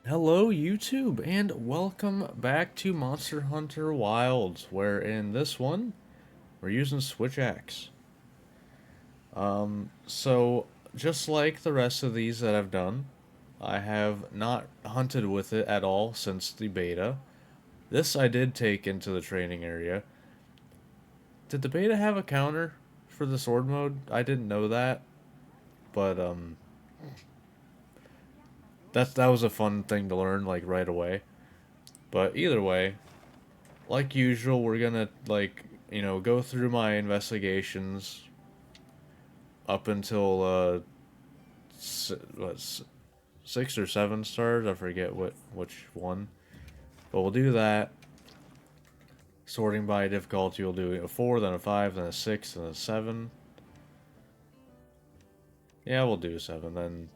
Hello YouTube and welcome back to Monster Hunter Wilds, where in this one we're using Switch Axe. So just like the rest of these that I've done, I have not hunted with it at all since the beta. This I did take into the training area. Did the beta have a counter for the sword mode? I didn't know that, but that was a fun thing to learn like right away. But either way, like usual, we're gonna go through my investigations up until what 6 or 7 stars. I forget which one, but we'll do that. Sorting by difficulty, we'll do a 4, then a 5, then a 6, then a 7. Yeah, we'll do a 7. Then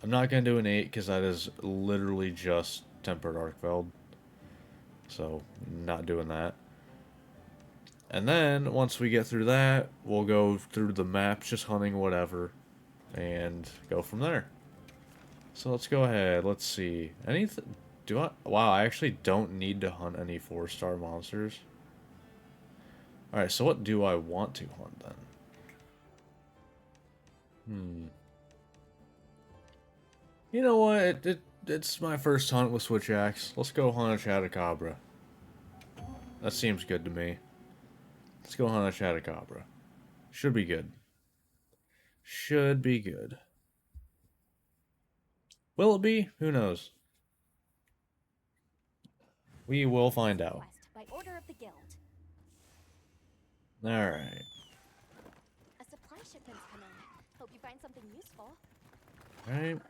I'm not gonna do an 8 because that is literally just tempered Arkfeld, so not doing that. And then, once we get through that, we'll go through the maps, just hunting whatever, and go from there. So let's go ahead, let's see. Anything, wow, I actually don't need to hunt any 4-star monsters. Alright, so what do I want to hunt then? You know what, it's my first hunt with Switch Axe. Let's go hunt a Chatacabra. That seems good to me. Let's go hunt a Chatacabra. Should be good. Should be good. Will it be? Who knows? We will find out. By order of the guild. Alright. A supply shipment's come in. Hope you find something useful. Alright.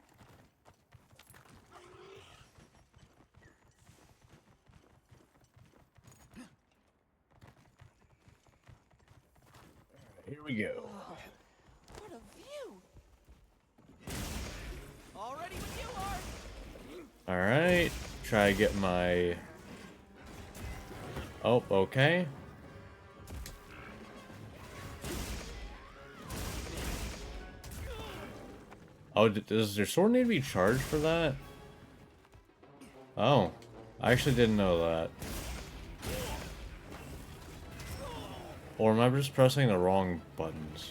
Here we go. What a view! Already with you, Lord! Alright. Try to get my... Oh, okay. Oh, does your sword need to be charged for that? Oh. I actually didn't know that. Or am I just pressing the wrong buttons?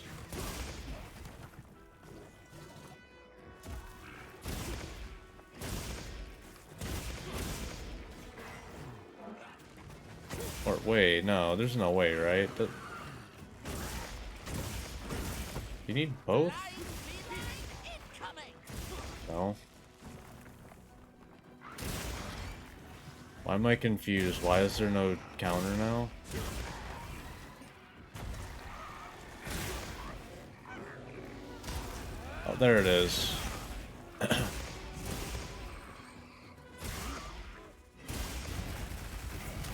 Or, wait, no, there's no way, right? You need both? No. Why am I confused? Why is there no counter now? Oh, there it is.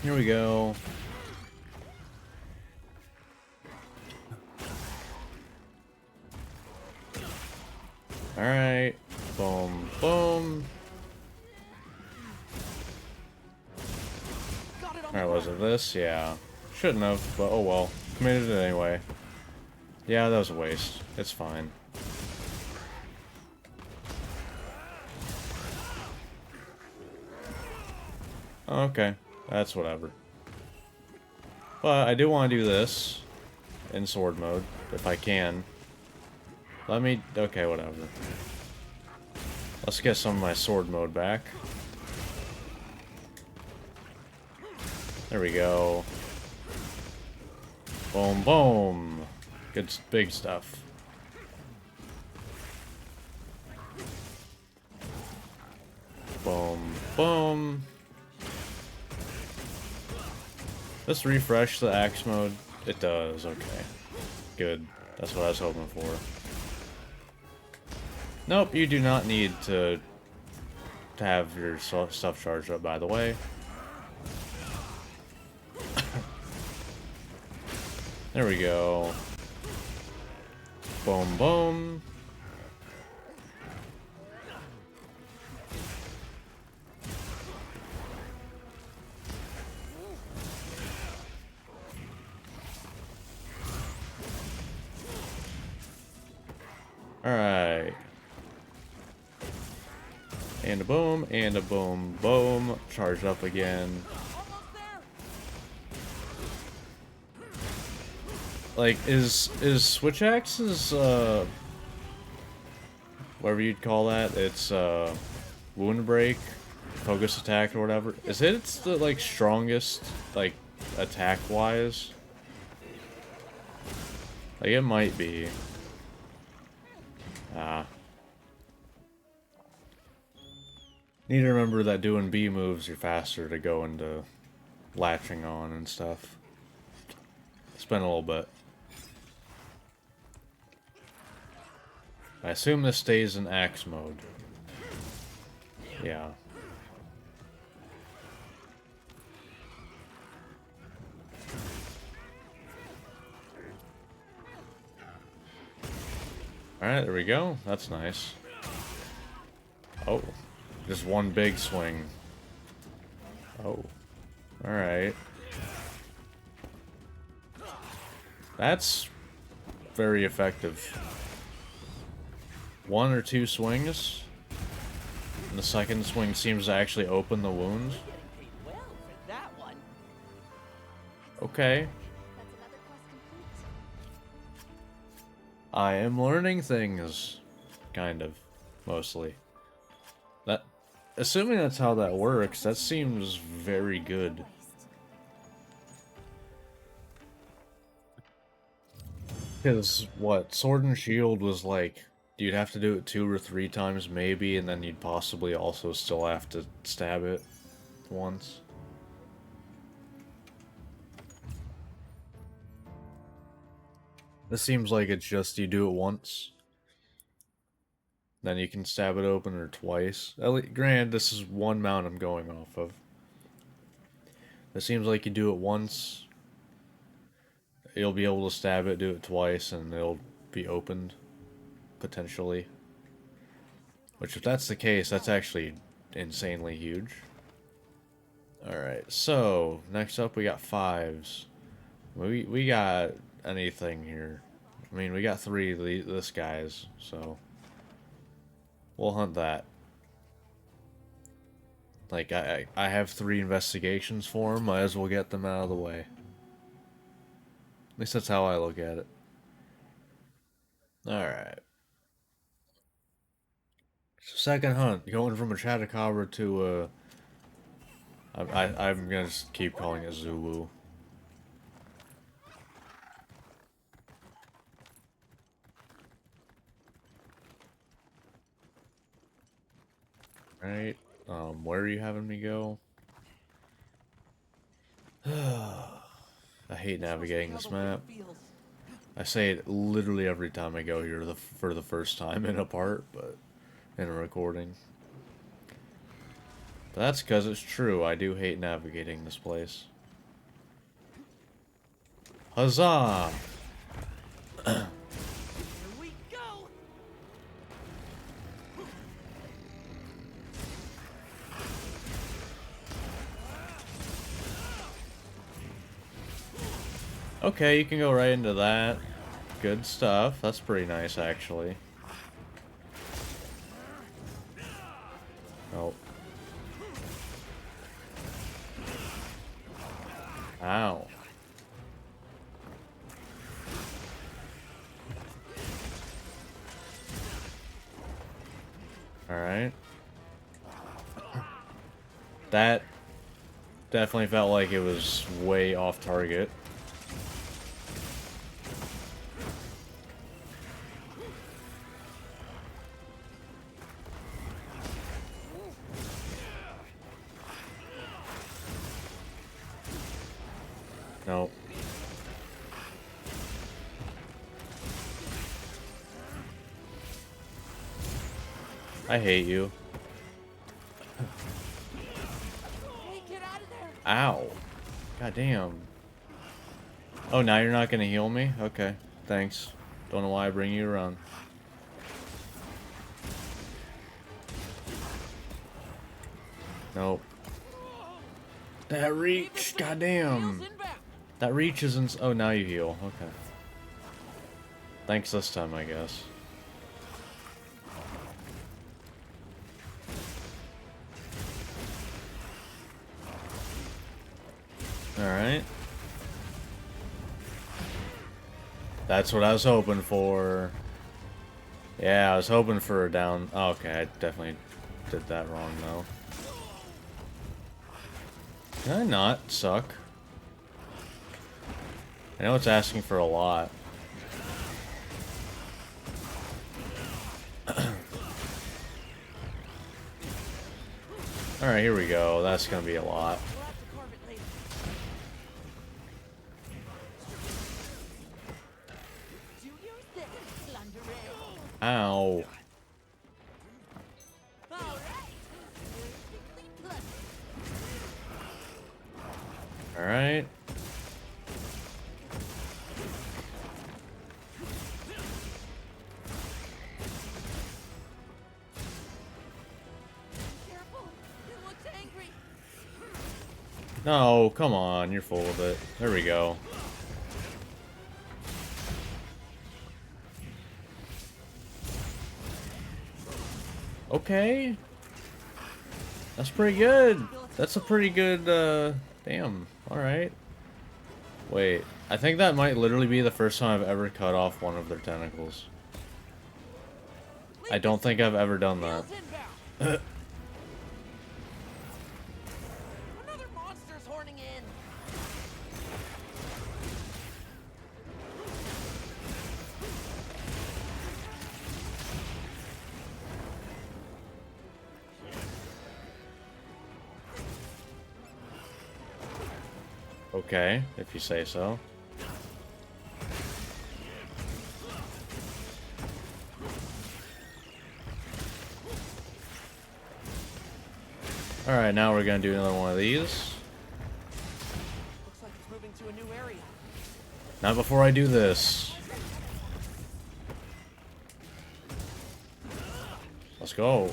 Here we go. Alright. Boom, boom. Alright, was it this? Yeah. Shouldn't have, but oh well. Committed it anyway. Yeah, that was a waste. It's fine. Okay. That's whatever. But I do want to do this in sword mode, if I can. Let me... Okay, whatever. Let's get some of my sword mode back. There we go. Boom, boom. Good, big stuff. Boom, boom. Let's refresh the axe mode. It does, okay. Good. That's what I was hoping for. Nope, you do not need to have your stuff charged up, by the way. There we go. Boom, boom. Alright. And a boom, and a boom, boom. Charge up again. Like, is Switch Axe's, whatever you'd call that, it's, wound break, focus attack or whatever, is it the, like, strongest, like, attack-wise? Like, it might be. Need to remember that doing B moves, you're faster to go into latching on and stuff. It's been a little bit. I assume this stays in axe mode. Yeah. Alright, there we go. That's nice. Oh. Just one big swing. Oh. Alright. That's very effective. One or two swings. And the second swing seems to actually open the wounds. Okay. I am learning things. Kind of. Mostly. That, assuming that's how that works, that seems very good. Because, what, Sword and Shield was like, you'd have to do it 2 or 3 times maybe, and then you'd possibly also still have to stab it once. This seems like it's just you do it once. Then you can stab it open or twice. Granted, this is one mount I'm going off of. It seems like you do it once. You'll be able to stab it, do it twice, and it'll be opened. Potentially. Which, if that's the case, that's actually insanely huge. Alright, so, next up we got 5s. We got anything here. I mean, we got 3 of this guys, so... we'll hunt that. Like, I have 3 investigations for them, might as well get them out of the way. At least that's how I look at it. Alright. Second hunt, going from a Chatacabra to a... I'm gonna just keep calling it Zulu. Right, where are you having me go? I hate navigating this map. I say it literally every time I go here for the first time in a part, but in a recording. But that's because it's true, I do hate navigating this place. Huzzah! Here we go. Okay, you can go right into that. Good stuff. That's pretty nice, actually. Oh. Ow. Alright. That definitely felt like it was way off target. Nope. I hate you. Hey, get out of there. Ow. God damn. Oh, now you're not gonna heal me? Okay. Thanks. Don't know why I bring you around. Nope. That reach! Goddamn! That reach isn't... oh, now you heal. Okay. Thanks this time, I guess. Alright. That's what I was hoping for. Yeah, I was hoping for a down. Oh, okay, I definitely did that wrong, though. Did I not suck? I know it's asking for a lot. Alright, here we go. That's gonna be a lot. We'll have to carve it later. Do your thing, Slunderay. Ow. All right. Perfectly blessed. Alright. Careful. It looks angry. No, come on. You're full of it. There we go. Okay. That's pretty good. That's a pretty good, damn. Alright. Wait. I think that might literally be the first time I've ever cut off one of their tentacles. I don't think I've ever done that. Heels inbound. Another monster's horning in. Okay, if you say so. Alright, now we're gonna do another one of these. Looks like it's moving to a new area. Not before I do this. Let's go.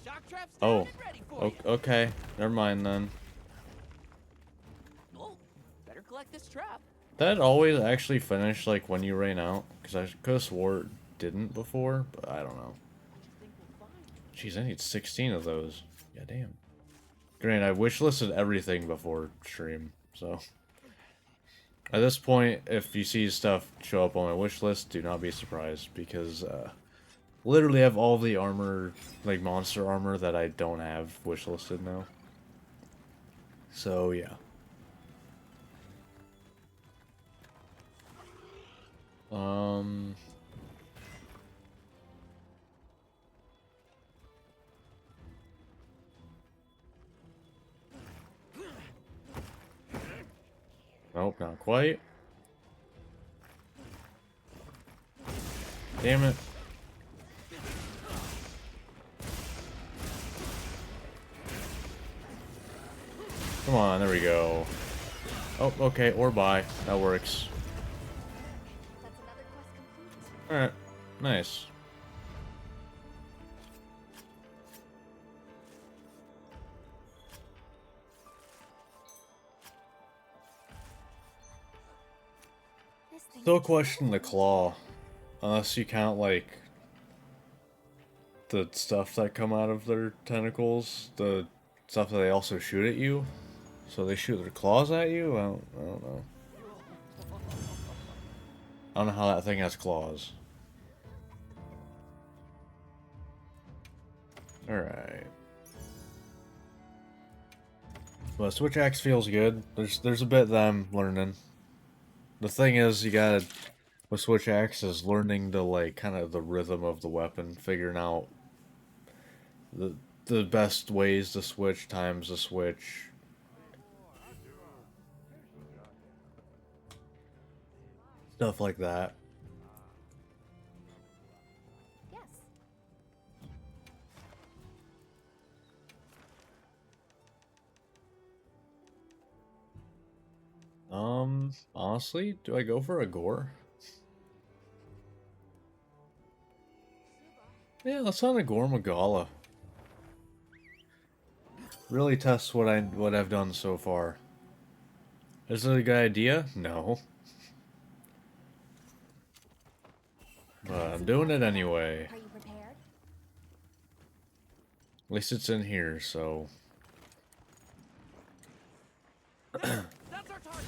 Shock trap's down Oh. and ready for you. Okay, never mind then. Oh, better collect this trap. That always actually finished like when you ran out, because I could have swore it didn't before, but I don't know. What do you think we'll find? Jeez, I need 16 of those. Yeah, damn. Granted, I wishlisted everything before stream, so. At this point, if you see stuff show up on my wish list, do not be surprised, because literally I have all the armor, like monster armor that I don't have wishlisted now. So, yeah. Nope, not quite. Damn it. Come on, there we go. Oh, okay, or bye. That works. That's another quest complete. Alright, nice. This thing Still is question the claw. Unless you count, like, the stuff that come out of their tentacles. The stuff that they also shoot at you. So they shoot their claws at you? I don't know. I don't know how that thing has claws. Alright. Well, Switch Axe feels good. There's a bit that I'm learning. The thing is, you gotta, with Switch Axe, is learning the, like, kind of the rhythm of the weapon, figuring out the best ways to switch, times to switch. Stuff like that. Yes. Honestly, do I go for a gore? Yeah, let's hunt a Gore Magala. Really test what I've done so far. Is it a good idea? No. But I'm doing it anyway. Are you prepared? least it's in here, so... That's our target.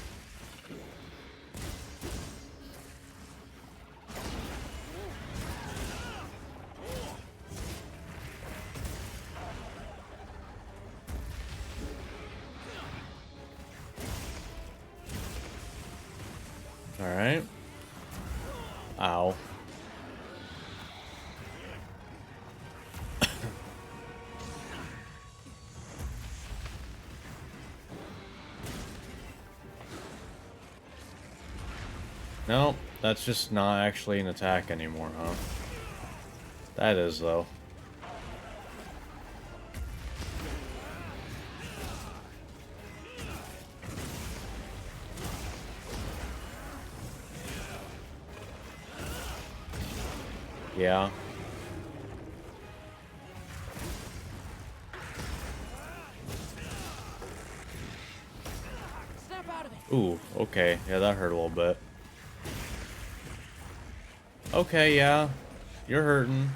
Alright. Ow. Nope, that's just not actually an attack anymore, huh? That is, though. Yeah. Snap out of it. Ooh, okay. Yeah, that hurt a little bit. Okay, yeah. You're hurting.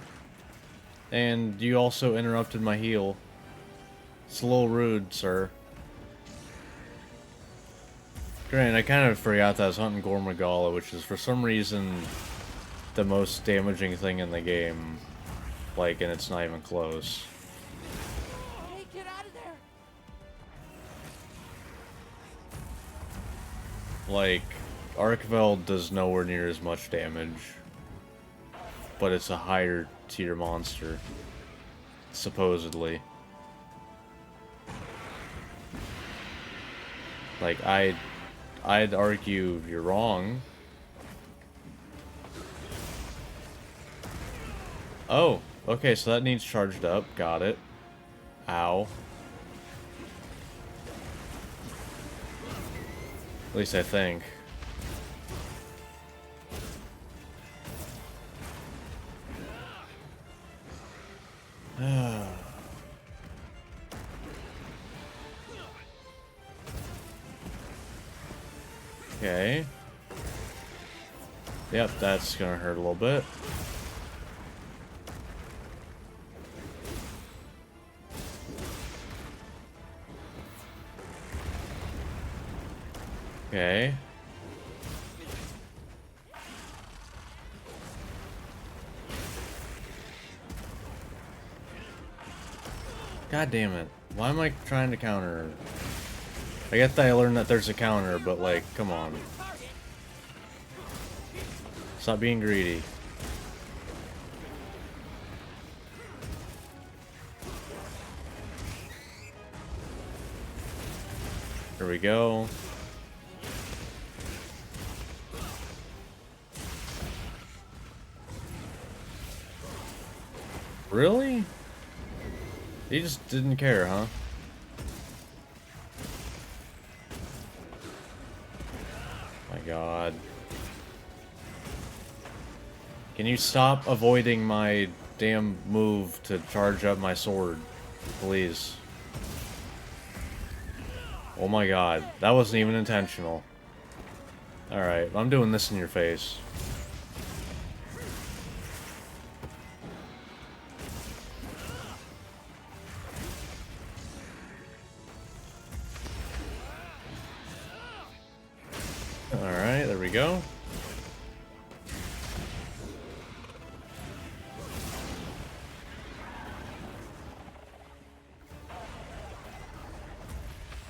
And you also interrupted my heal. It's a little rude, sir. Granted, I kind of forgot that I was hunting Gormagala, which is for some reason the most damaging thing in the game. Like, and it's not even close. Hey, get out of there. Like, Arkveld does nowhere near as much damage. But it's a higher tier monster. Supposedly. Like, I'd argue you're wrong. Oh, okay, so that needs charged up. Got it. Ow. At least I think. Okay. Yep, that's gonna hurt a little bit. Okay. God damn it. Why am I trying to counter her? I get that I learned that there's a counter, but like, come on. Stop being greedy. Here we go. Really? He just didn't care, huh? My God. Can you stop avoiding my damn move to charge up my sword? Please. Oh my God. That wasn't even intentional. Alright, I'm doing this in your face. Alright, there we go.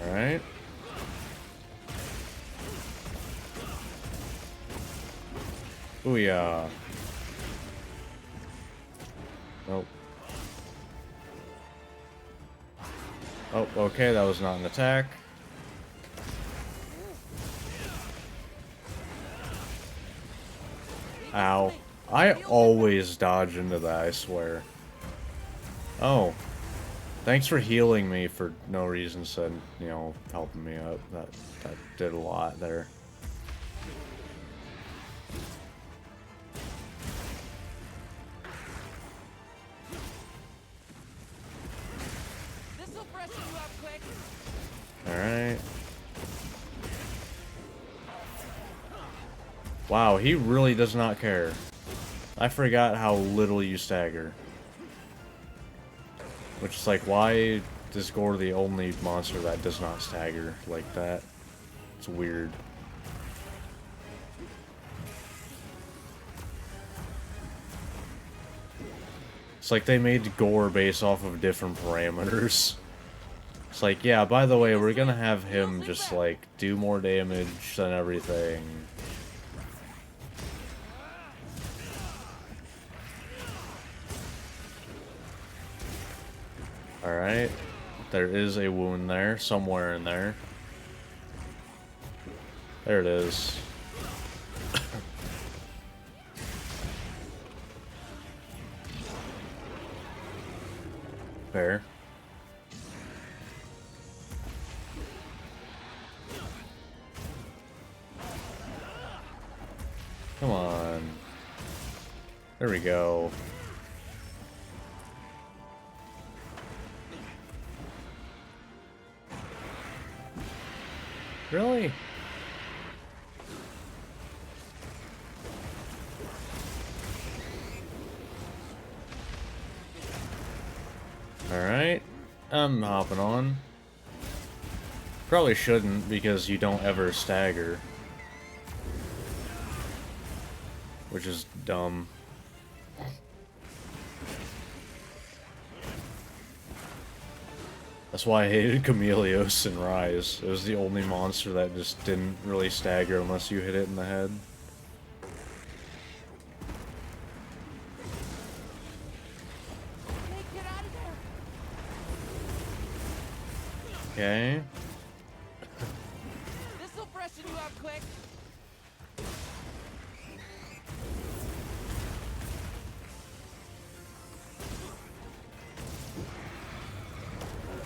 Alright. Booyah. Nope. Oh, okay, that was not an attack. Ow. I always dodge into that, I swear. Oh. Thanks for healing me for no reason, said, you know, helping me up. That did a lot there. This'll freshen you up quick. Alright. Wow, he really does not care. I forgot how little you stagger. Which is like, why is Gore the only monster that does not stagger like that? It's weird. It's like they made Gore based off of different parameters. It's like, yeah, by the way, we're gonna have him just, like, do more damage than everything. Alright. There is a wound there, somewhere in there. There it is. Fair. Come on. There we go. Really? Alright. I'm hopping on. Probably shouldn't, because you don't ever stagger. Which is dumb. That's why I hated Chameleos in Rise. It was the only monster that just didn't really stagger unless you hit it in the head. Hey, get out of there. Okay. This'll freshen you up quick.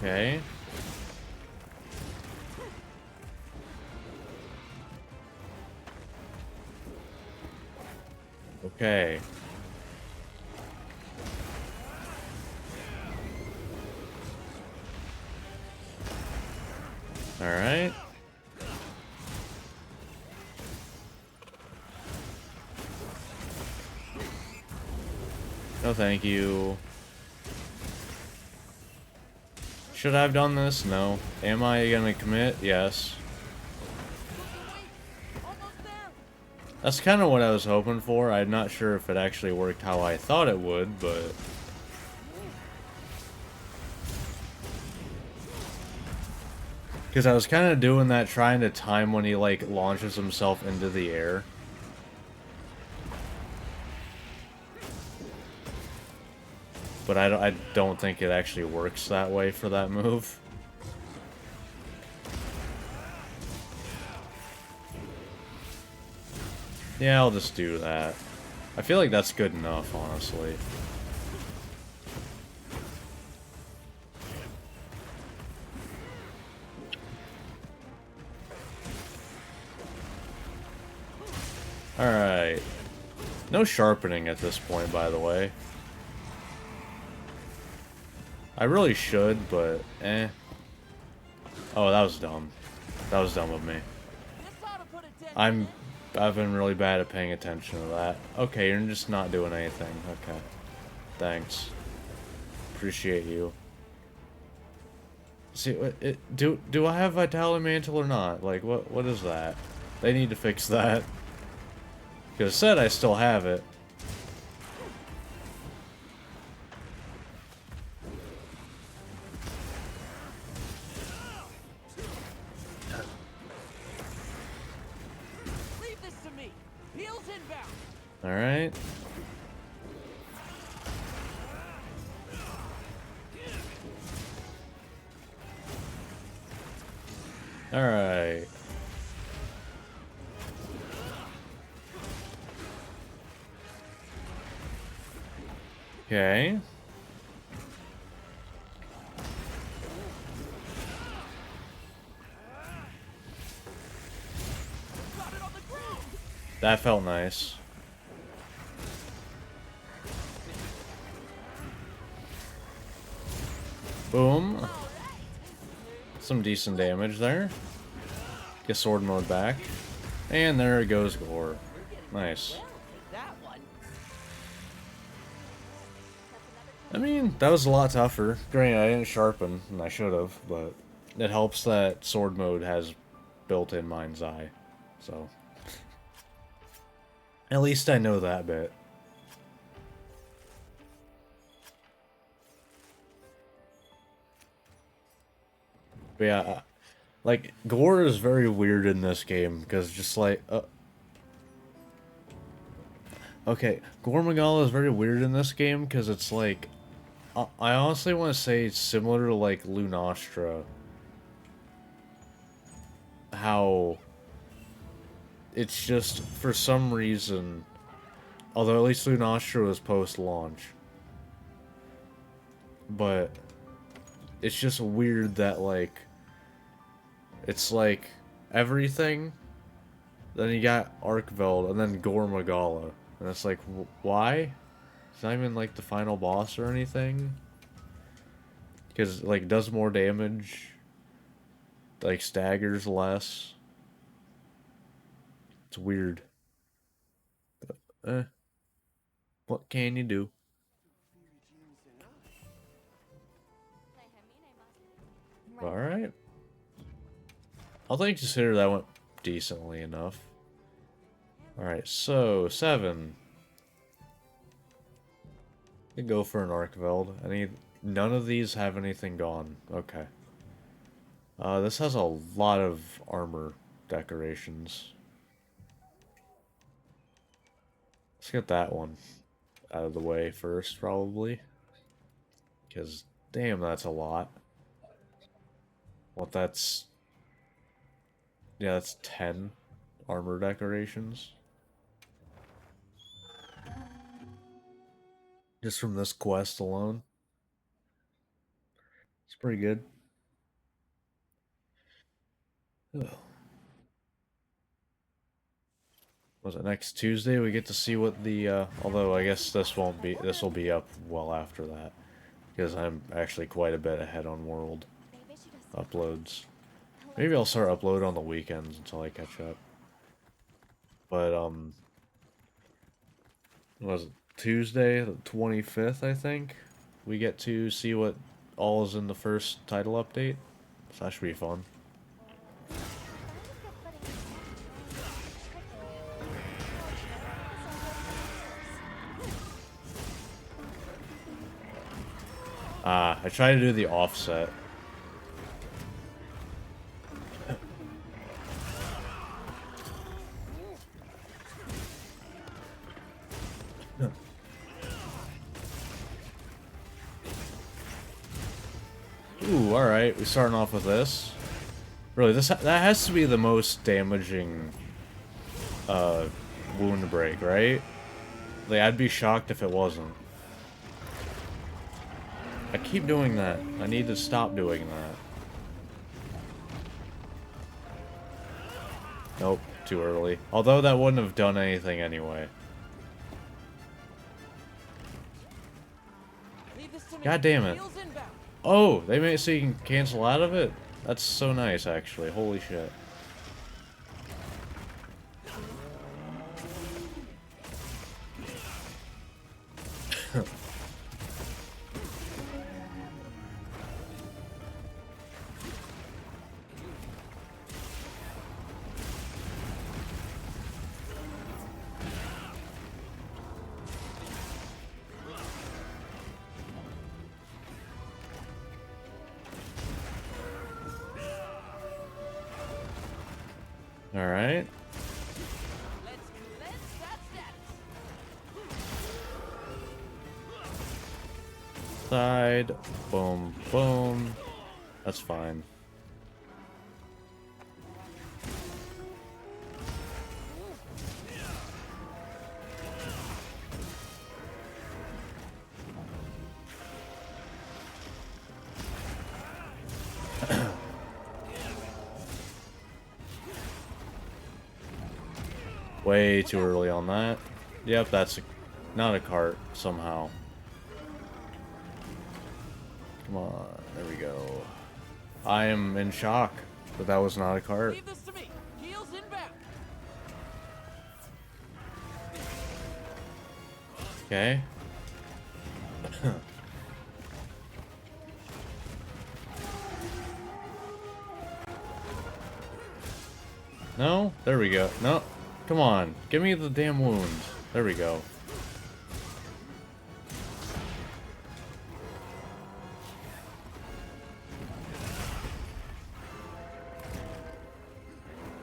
Okay. Okay. All right. No, thank you. Should I have done this? No. Am I gonna commit? Yes. Almost there. That's kind of what I was hoping for. I'm not sure if it actually worked how I thought it would, but... Because I was kind of doing that, trying to time when he, like, launches himself into the air. But I don't think it actually works that way for that move. Yeah, I'll just do that. I feel like that's good enough, honestly. Alright. No sharpening at this point, by the way. I really should, but eh. Oh, that was dumb. That was dumb of me. This ought to put a dent in I've it. been really bad at paying attention to that. Okay, you're just not doing anything. Okay. Thanks. Appreciate you. See, do I have Vitality Mantle or not? Like, what is that? They need to fix that. Because it said I still have it. Leave this to me. Heels inbound. Alright. Alright. Okay. Got it on the ground. That felt nice. Boom. Some decent damage there. Get sword mode back. And there goes Gore. Nice. That one. I mean, that was a lot tougher. Granted, I didn't sharpen, and I should have, but it helps that sword mode has built-in Mind's Eye. So, at least I know that bit. But yeah, like, gore is very weird in this game, because just like, okay, Gore Magala is very weird in this game, because it's like, I honestly want to say it's similar to, like, Lunastra. How it's just, for some reason, although at least Lunastra was post-launch, but it's just weird that, like, it's like everything, then you got Arkveld, and then Gore Magala, and it's like, why? It's not even like the final boss or anything, because like does more damage, like staggers less. It's weird. Eh, what can you do? All right. I'll think consider that went decently enough. All right, so 7. You go for an Arkveld. None of these have anything gone. Okay. This has a lot of armor decorations. Let's get that one out of the way first, probably. Because, damn, that's a lot. What, that's... Yeah, that's 10 armor decorations. Just from this quest alone. It's pretty good. Ugh. Was it next Tuesday? We get to see what the, although I guess this will be up well after that. Because I'm actually quite a bit ahead on World uploads. Maybe I'll start upload on the weekends until I catch up. But, was it Tuesday, the 25th, I think? We get to see what all is in the first title update. So that should be fun. I tried to do the offset. Ooh, alright, we're starting off with this. Really, that has to be the most damaging wound break, right? Like, I'd be shocked if it wasn't. I keep doing that. I need to stop doing that. Nope, too early. Although that wouldn't have done anything anyway. God damn it. Oh, they made it so you can cancel out of it? That's so nice, actually. Holy shit. Alright. Side. Boom, boom. That's fine. Way too early on that. Yep, that's not a cart, somehow. Come on, there we go. I am in shock that that was not a cart. Leave this to me. Heels inbound. Okay. No? There we go. No. Come on. Give me the damn wound. There we go.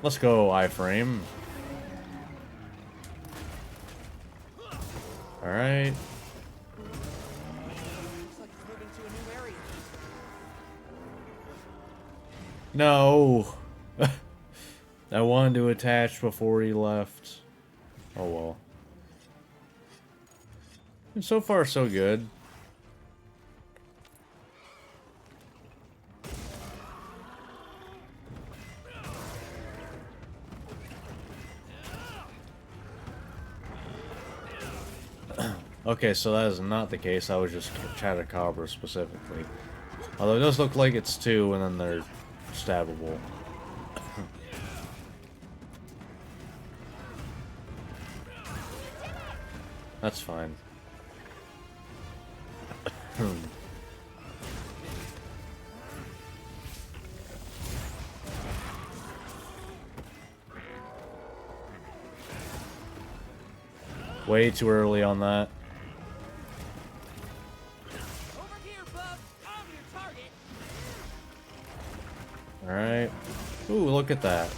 Let's go, iframe. Alright. Looks like he's moving to a new area. No! I wanted to attach before he left. Oh well. And so far, so good. Okay, so that is not the case. I was just Chatacabra specifically. Although it does look like it's two, and then they're stabbable. That's fine. Way too early on that. Over here, bub. I'm your target. Alright. Ooh, look at that.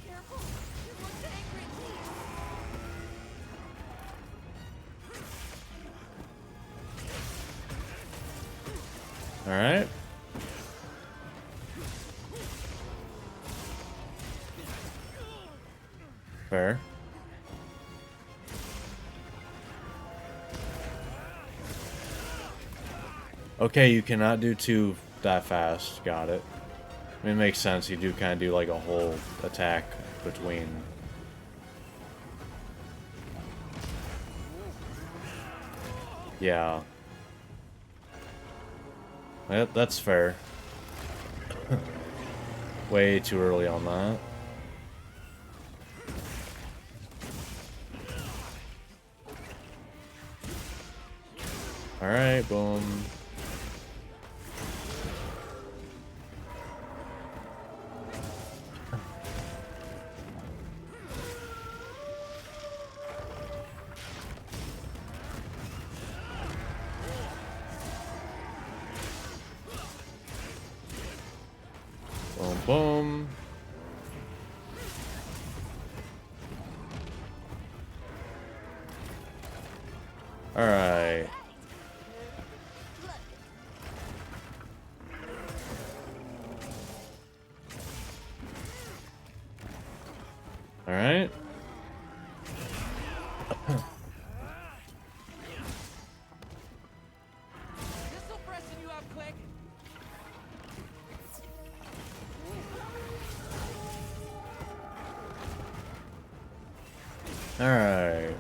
Careful. He looks angry. Alright. Fair. Okay, you cannot do two that fast. Got it. I mean, it makes sense. You do kind of do like a whole attack between. Yeah. That's fair. Way too early on that. Alright, boom. Boom, boom. Alright. Alright. This'll freshen you up quick. Alright.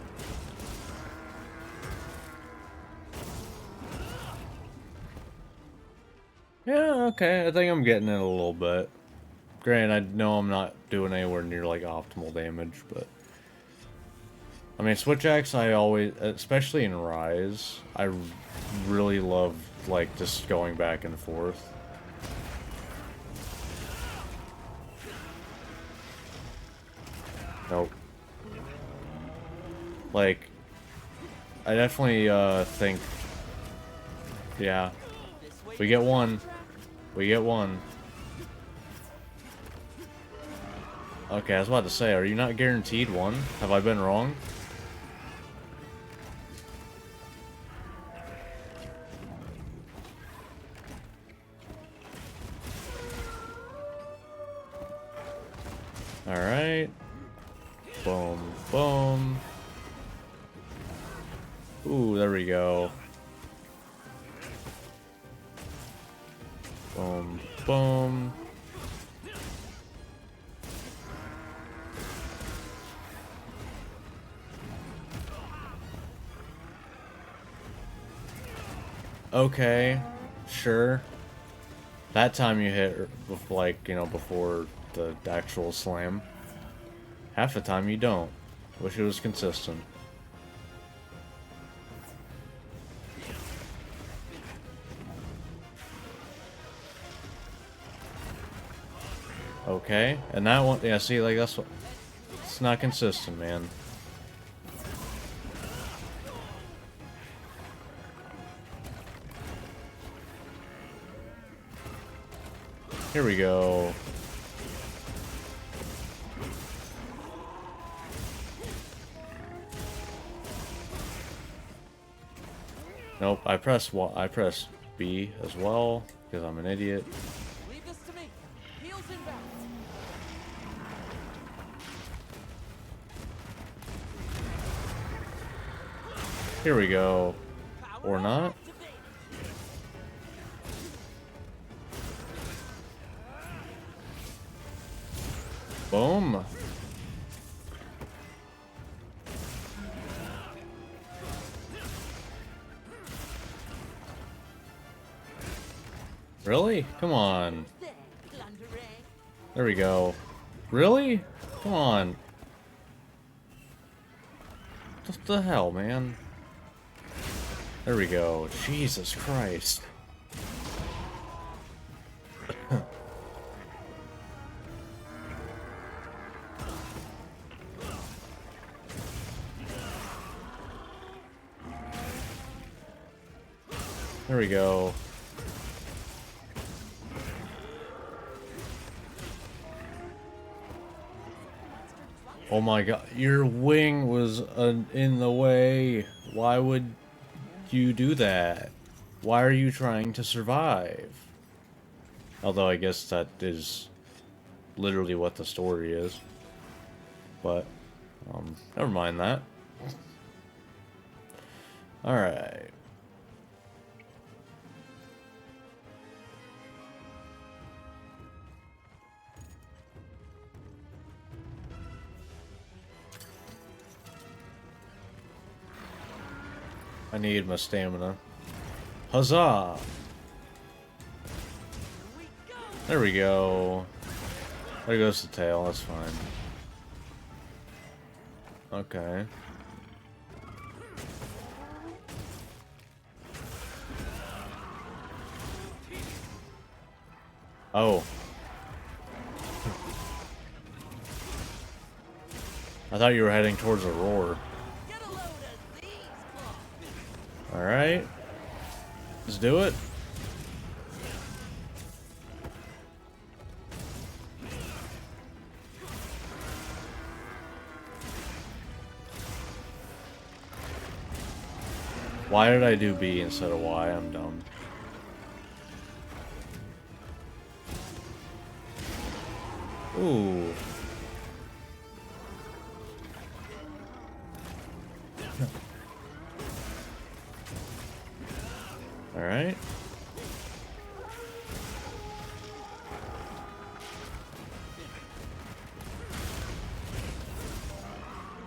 Yeah, okay. I think I'm getting it a little bit. Granted, I know I'm not doing anywhere near like optimal damage, but I mean, switch axe, I always, especially in Rise, I really love like just going back and forth. Nope. Like, I definitely think, yeah, This way we get to the one. trap. We get one. Okay, I was about to say, are you not guaranteed one? Have I been wrong? Alright. Boom, boom. Ooh, there we go. Boom, boom. Okay, sure. That time you hit, like, you know, before the actual slam. Half the time you don't. Wish it was consistent. Okay, and that one, yeah, see, like, that's what, it's not consistent, man. Here we go. Nope, I press B as well because I'm an idiot. Leave this to me. Heels inbound. Here we go. Power Or not. activated. Boom. Really? Come on. There, plunderang. There we go. Really? Come on. What the hell, man? There we go. Jesus Christ. There we go. Oh my god, your wing was in the way. Why would you do that? Why are you trying to survive? Although I guess that is literally what the story is. But, never mind that. Alright. I need my stamina. Huzzah! There we go. There goes the tail, that's fine. Okay. Oh. I thought you were heading towards a roar. Get a load of these claws. Alright. Let's do it. Why did I do B instead of Y? I'm dumb. Ooh. Alright.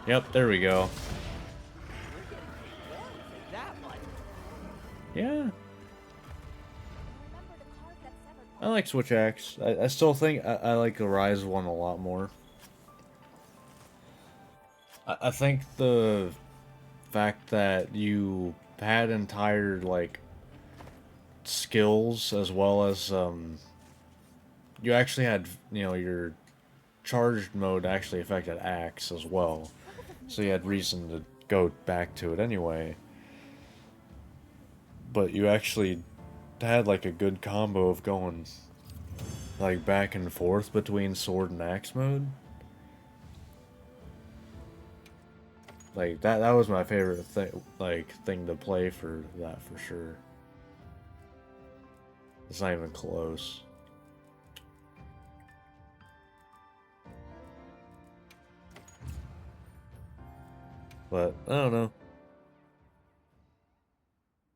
Yep, there we go. That one. Yeah. Remember the card that severed I like Switch Axe. I still think I like the Rise one a lot more. I think the fact that you had entire, like, skills as well as, you actually had, you know, your charged mode actually affected Axe as well. So you had reason to go back to it anyway. But you actually had, like, a good combo of going, like, back and forth between sword and axe mode. Like, that was my favorite thing, like, thing to play for that, for sure. It's not even close. But, I don't know.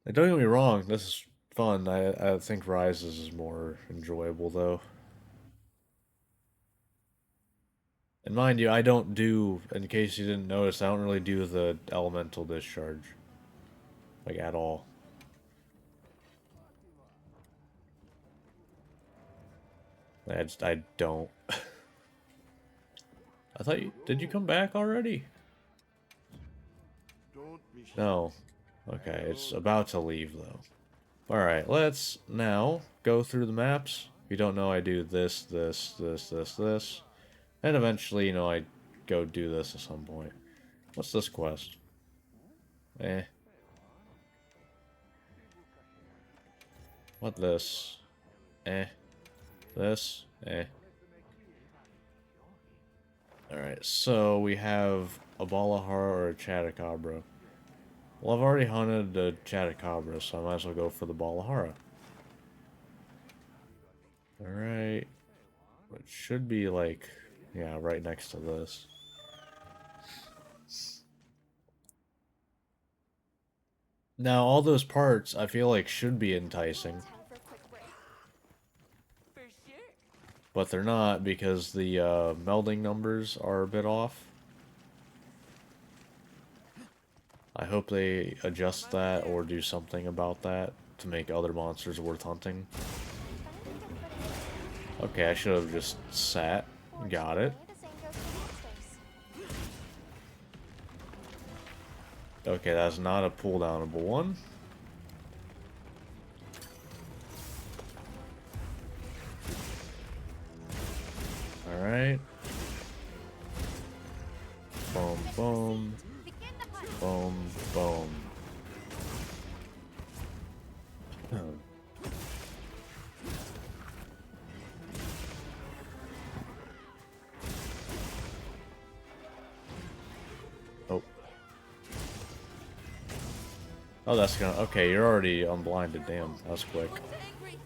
And don't get me wrong, this is fun. I think Rises is more enjoyable, though. And mind you, I don't do, in case you didn't notice, I don't really do the elemental discharge. Like, at all. I don't. I thought you, did you come back already? No. Okay, it's about to leave, though. Alright, let's now go through the maps If you don't know, I do this, this, this, this, this. And eventually, you know, I go do this at some point. What's this quest? Eh. What this? Eh. This? Eh. Alright, so we have a Balahara or a Chatacabra. Well, I've already hunted the Chatacabra, so I might as well go for the Balahara. Alright. It should be like, yeah, right next to this. Now, all those parts, I feel like, should be enticing. Time for a quick break. For sure. But they're not, because the melding numbers are a bit off. I hope they adjust that or do something about that to make other monsters worth hunting. Okay, I should have just sat. Got it. The same goes for monsters. Okay, that's not a pull-downable one. Alright. Boom, boom. Begin the hunt. Boom, boom. Oh. Oh, that's gonna... Okay, you're already unblinded. Damn, that was quick. One's angry.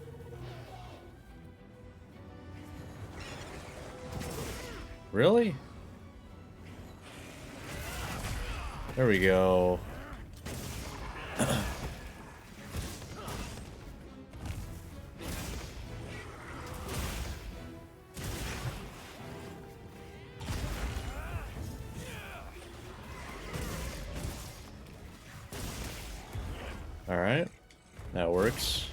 Really? There we go. Alright. That works.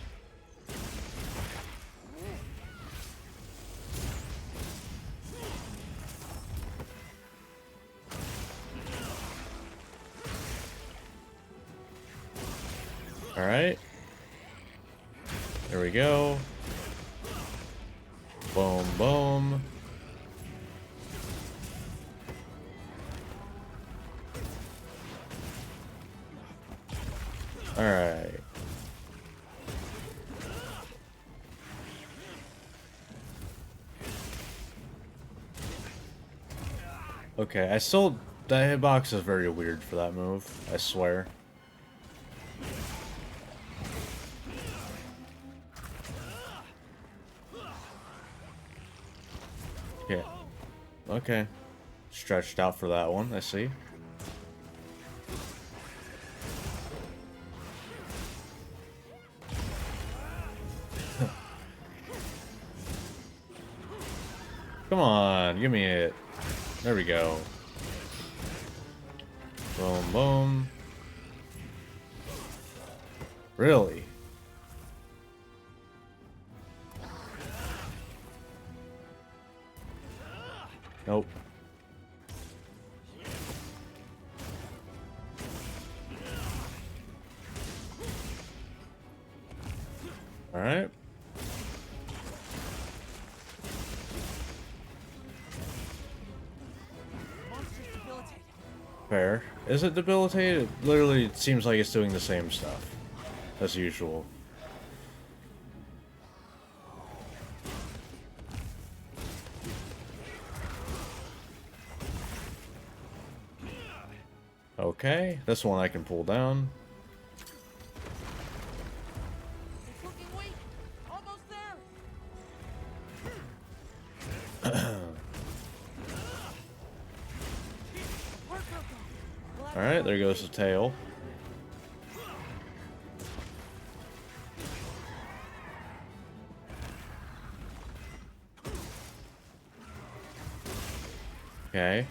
Alright. There we go. Boom, boom. Alright. Okay, I still... That hitbox is very weird for that move, I swear. Yeah. Okay. Stretched out for that one, I see. Come on, give me it. There we go. Boom, boom. Really? Nope. All right. Monster's debilitated. Fair. Is it debilitated? It literally seems like it's doing the same stuff as usual. Okay, this one I can pull down. It's looking weak. Almost there. Work, Coco. Alright, there goes the tail. Okay.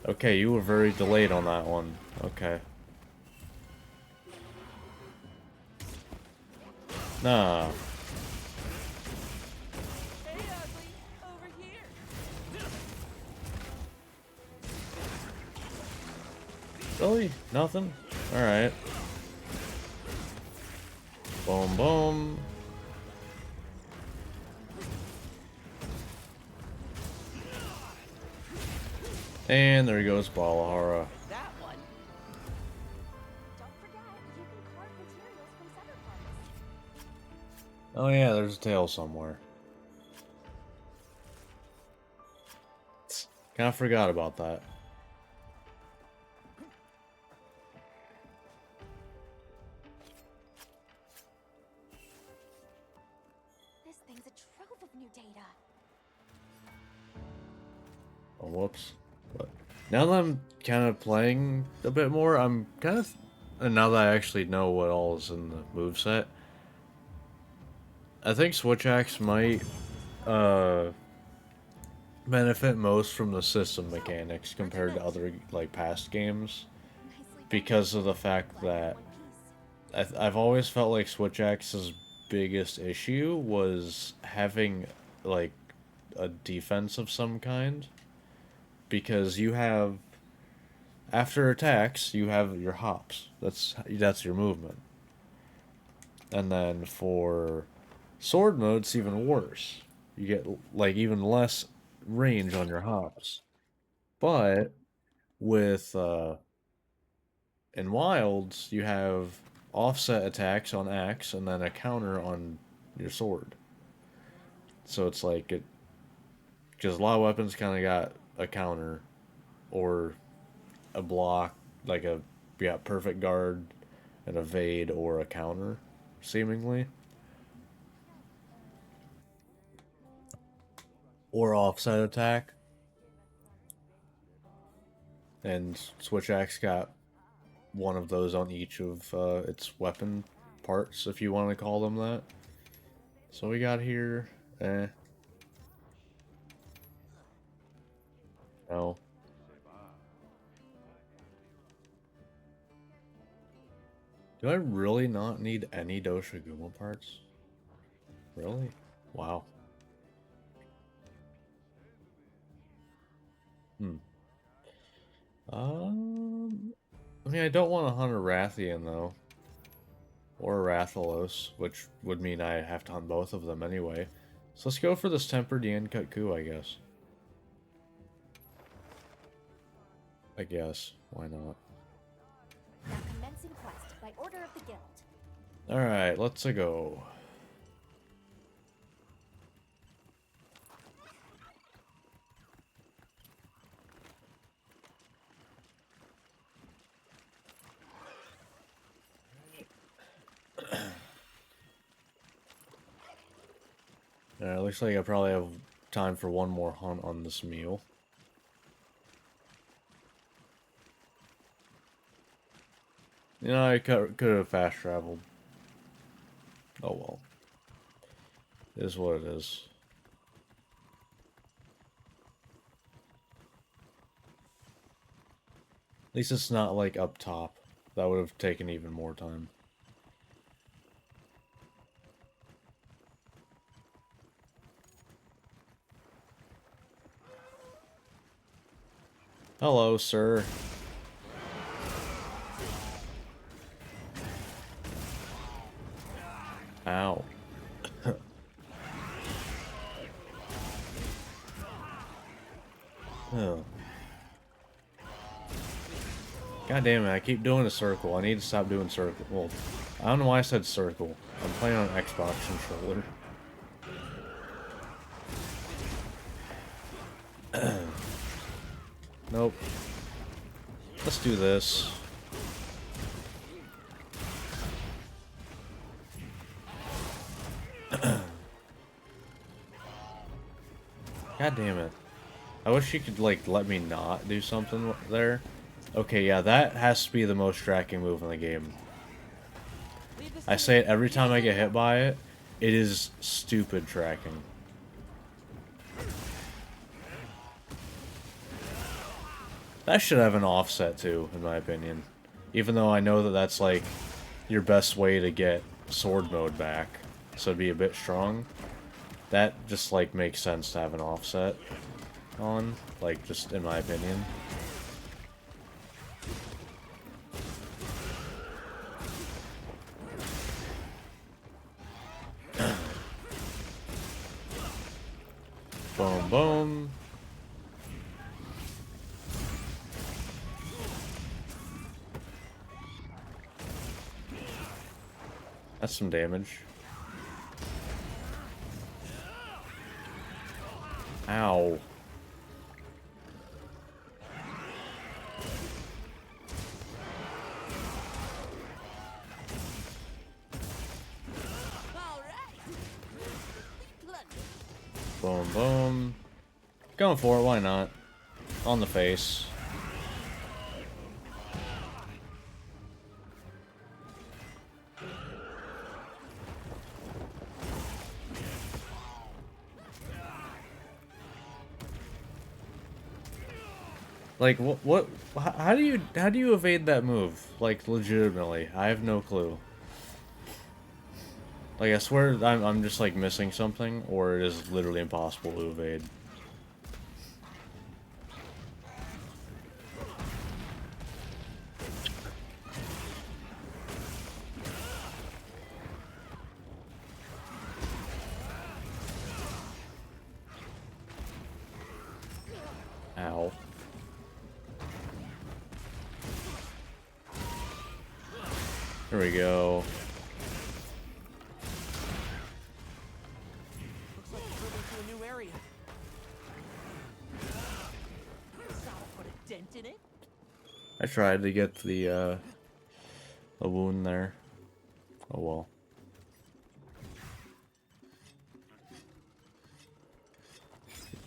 Okay, you were very delayed on that one. Okay. Nah. Hey, ugly. Over here. Really? Nothing? Alright. Boom, boom. And there goes Balahara. That one. Don't forget, you can carve materials from severed parts. Oh yeah, there's a tail somewhere. Kinda forgot about that. This thing's a trove of new data. Oh, whoops. But now that I'm kind of playing a bit more, I'm kind of... And now that I actually know what all is in the moveset, I think Switch Axe might benefit most from the system mechanics compared to other like past games, Nicely done. because of the fact that One piece. I've always felt like Switch Axe's biggest issue was having like a defense of some kind, because you have, after attacks you have your hops. That's your movement. And then for sword mode, it's even worse. You get like even less range on your hops. But with in Wilds, you have offset attacks on axe and then a counter on your sword. So it's like it, because a lot of weapons kind of got a counter or a block, like a, yeah, perfect guard, an evade, or a counter, seemingly. Or offset attack. And Switch Axe got one of those on each of its weapon parts, if you want to call them that. So we got here, no. Do I really not need any Doshiguma parts? Really? Wow. I mean, I don't want to hunt a Rathian, though. Or a Rathalos, which would mean I have to hunt both of them anyway. So let's go for this Tempered Yancut Coup, I guess. I guess. Why not? Now commencing quest by order of the guild. Alright, let's go. Looks like I probably have time for one more hunt on this meal. You know, I could have fast traveled. Oh well. It is what it is. At least it's not like up top. That would have taken even more time. Hello, sir. Ow. Oh. God damn it, I keep doing a circle. I need to stop doing circle. Well, I don't know why I said circle. I'm playing on an Xbox controller. Nope. Let's do this. God damn it. I wish you could, like, let me not do something there. Okay, yeah, that has to be the most tracking move in the game. I say it every time I get hit by it. It is stupid tracking. That should have an offset too, in my opinion. Even though I know that that's like your best way to get sword mode back, so it'd be a bit strong. That just like makes sense to have an offset on, like just in my opinion. Boom, boom. That's some damage. Ow. All right. Plunder. Boom, boom. Going for it, why not? On the face. Like, how do you evade that move? Like, legitimately, I have no clue. Like, I swear I'm just, like, missing something, or it is literally impossible to evade. Ow. There we go. Looks like we're moving to a new area. Gotta put a dent in it. I tried to get the wound there. Oh well.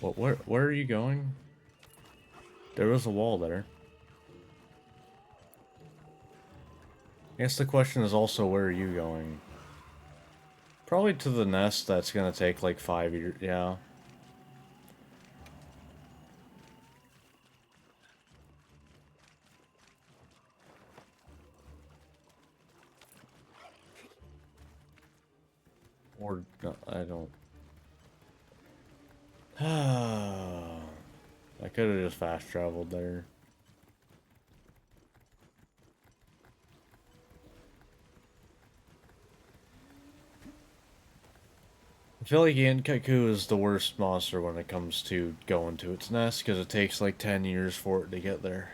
What? Where are you going? There was a wall there. I guess the question is also, where are you going? Probably to the nest that's gonna take like 5 years. Yeah. Or no, I don't. I could have just fast traveled there. I feel like Yankaku is the worst monster when it comes to going to its nest, because it takes like 10 years for it to get there.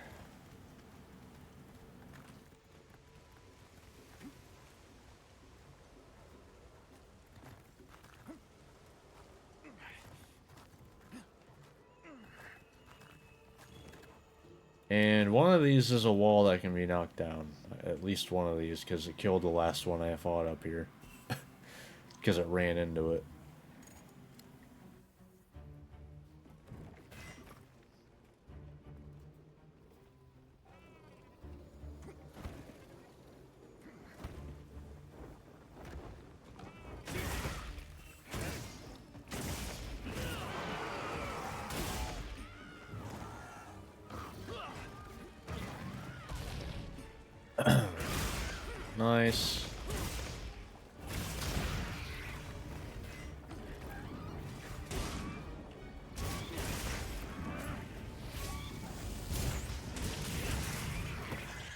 And one of these is a wall that can be knocked down. At least one of these, because it killed the last one I fought up here. Because it ran into it. Nice.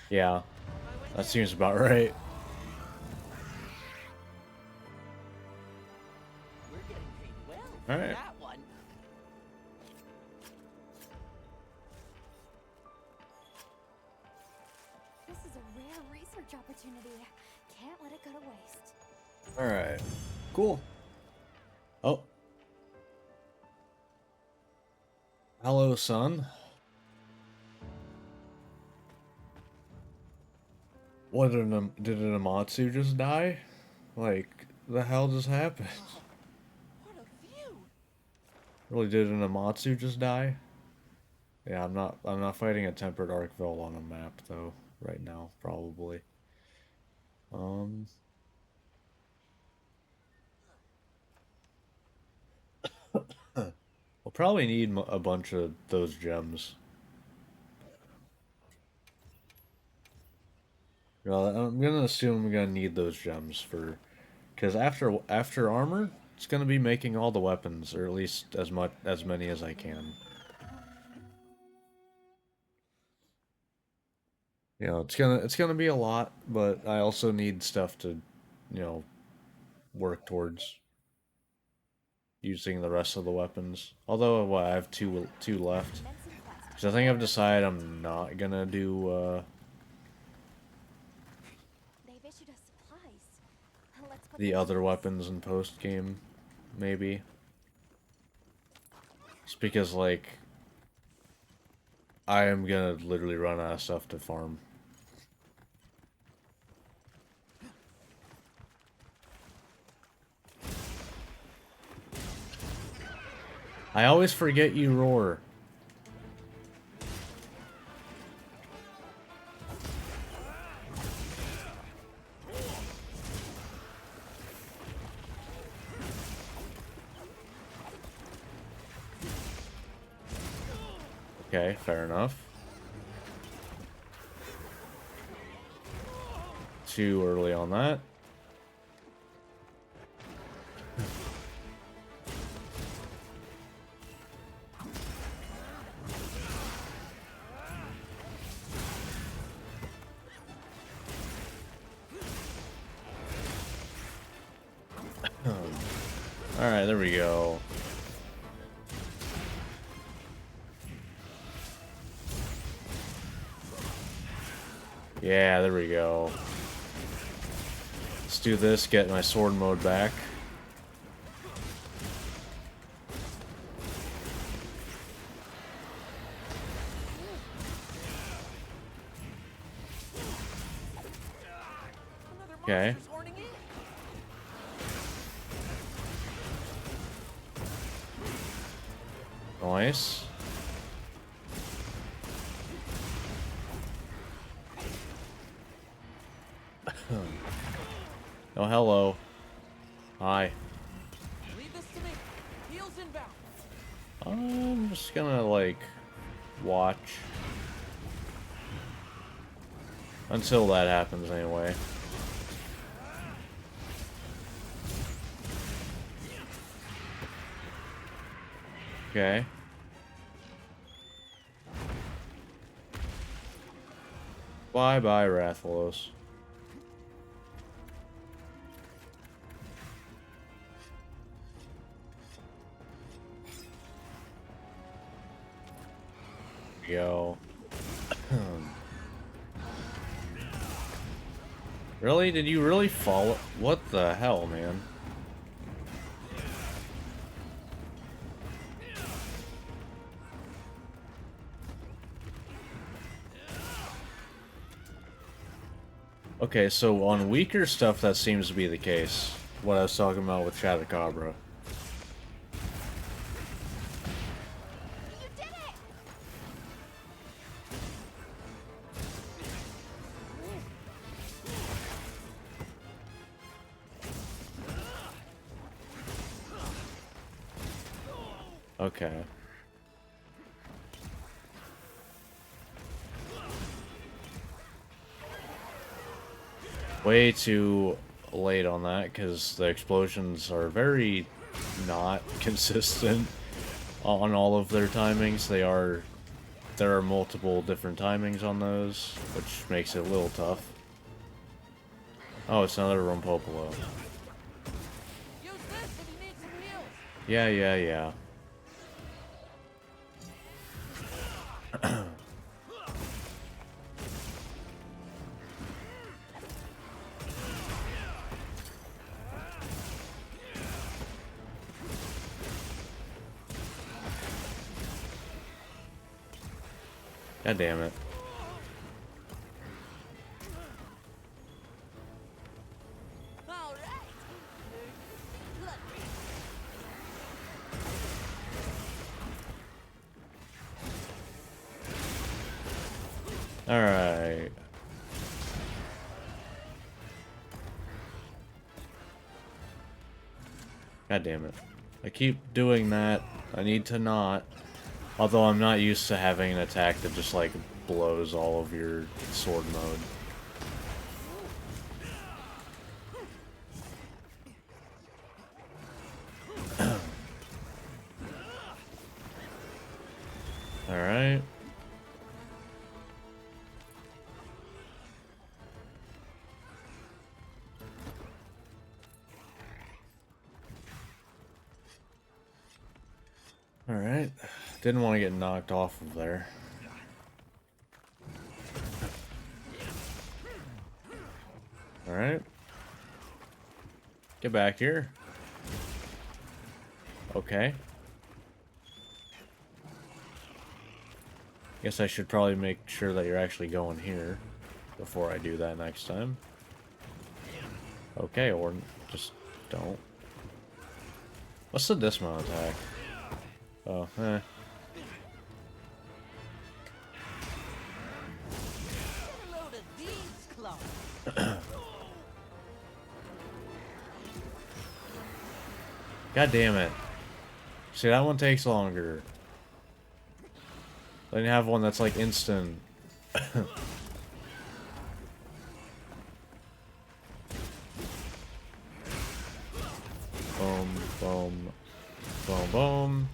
Yeah, that seems about right. We're getting paid well All for right. that one. This is a rare research opportunity. Can't let it go to waste. Alright. Cool. Oh. Hello, son. What did an Amatsu just die? Like, the hell just happened? What a view! Really, did an Amatsu just die? Yeah, I'm not fighting a tempered Arkveld on a map though, right now, probably. Um we'll probably need a bunch of those gems. Well, I'm gonna assume I'm gonna need those gems for, because after armor, it's gonna be making all the weapons, or at least as many as I can. You know, it's gonna be a lot, but I also need stuff to, you know, work towards. using the rest of the weapons. Although, what, I have two left. Commencing quest. Because I think I've decided I'm not gonna do They've issued us supplies. Let's put the them to other use. weapons in post game, maybe. Just because, like, I am gonna literally run out of stuff to farm. I always forget you roar. Okay, fair enough. Too early on that. Alright, there we go. Yeah, there we go. Let's do this, get my sword mode back. Another Okay. monster's horning in. Nice. Oh, hello. Hi. Leave this to me. Heels inbound. I'm just gonna, like, watch. Until that happens, anyway. Okay. Bye-bye, Rathalos. Go. Really? Did you really follow? What the hell, man? Okay, so on weaker stuff, that seems to be the case. What I was talking about with Shadowcabra. You did it! Okay. Way too late on that, because the explosions are very not consistent on all of their timings. There are multiple different timings on those, which makes it a little tough. Oh, it's another Rumpopolo. Use this if you need some heals. Yeah, yeah, yeah. God damn it. All right. Look. Alright. God damn it. I keep doing that. I need to not. Although I'm not used to having an attack that just, like, blows all of your sword mode. Alright. Alright. Didn't want to get knocked off of there. Alright. Get back here. Okay. Guess I should probably make sure that you're actually going here before I do that next time. Okay, or just don't. What's the dismount attack? Oh, eh. Get a load of these claws. God damn it. See, that one takes longer. Then you have one that's like instant. Boom, boom, boom, boom.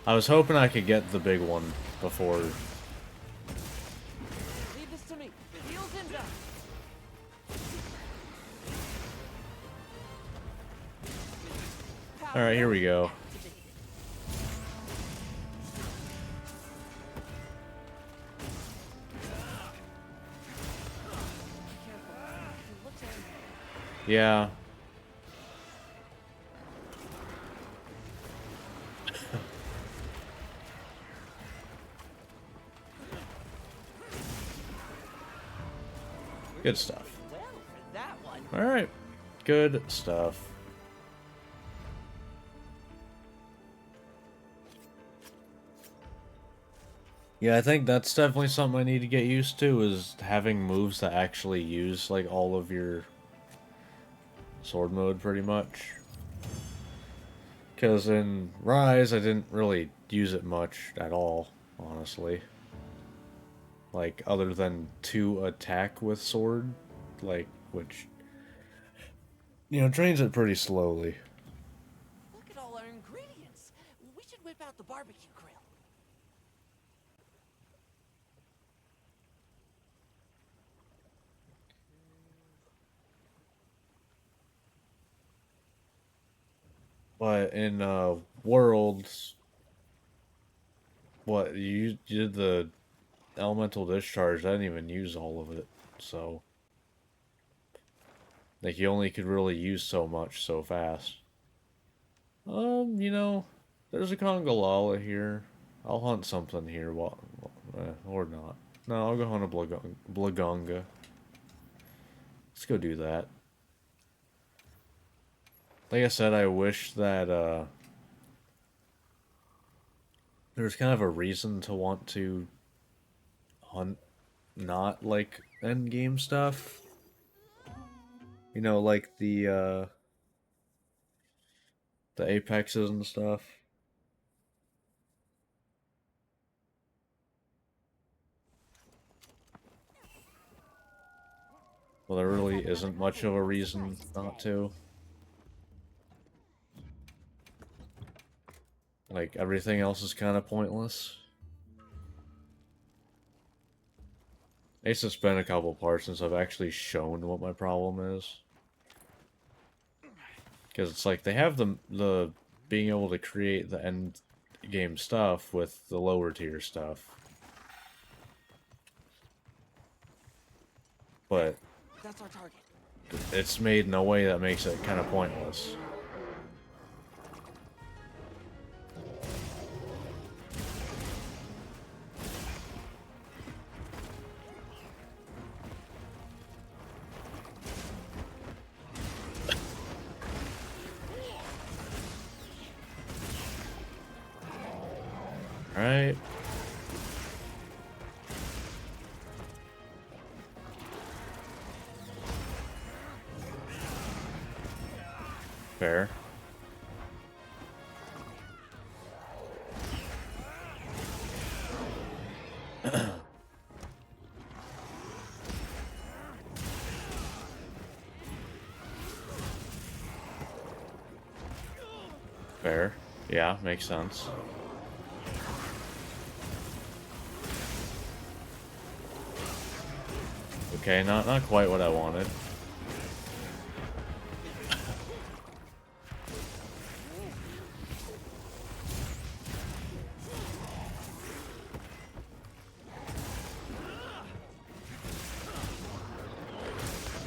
I was hoping I could get the big one before. Leave this to me. Heels inbound. Alright, here we go. Activated. Careful. He looks angry. Yeah. Good stuff. Well, for that one. Alright. Good stuff. Yeah, I think that's definitely something I need to get used to, is having moves that actually use, like, all of your sword mode, pretty much. Because in Rise, I didn't really use it much at all, honestly. Like, other than to attack with sword, like, which, you know, trains it pretty slowly. Look at all our ingredients. We should whip out the barbecue grill. But in Worlds, what you did the elemental discharge? I didn't even use all of it, so like you only could really use so much so fast. You know, there's a Congalala here. I'll hunt something here, or not. No, I'll go hunt a Blagonga. Let's go do that. Like I said, I wish that there was kind of a reason to want to hunt not like end game stuff. You know, like the apexes and stuff. Well, there really isn't much of a reason not to. Like, everything else is kind of pointless. It's just been a couple parts since I've actually shown what my problem is. Because it's like, they have the being able to create the end game stuff with the lower tier stuff. But That's our target. it's made in a way that makes it kind of pointless. Alright. Fair. Fair. Yeah, makes sense. Okay, not quite what I wanted.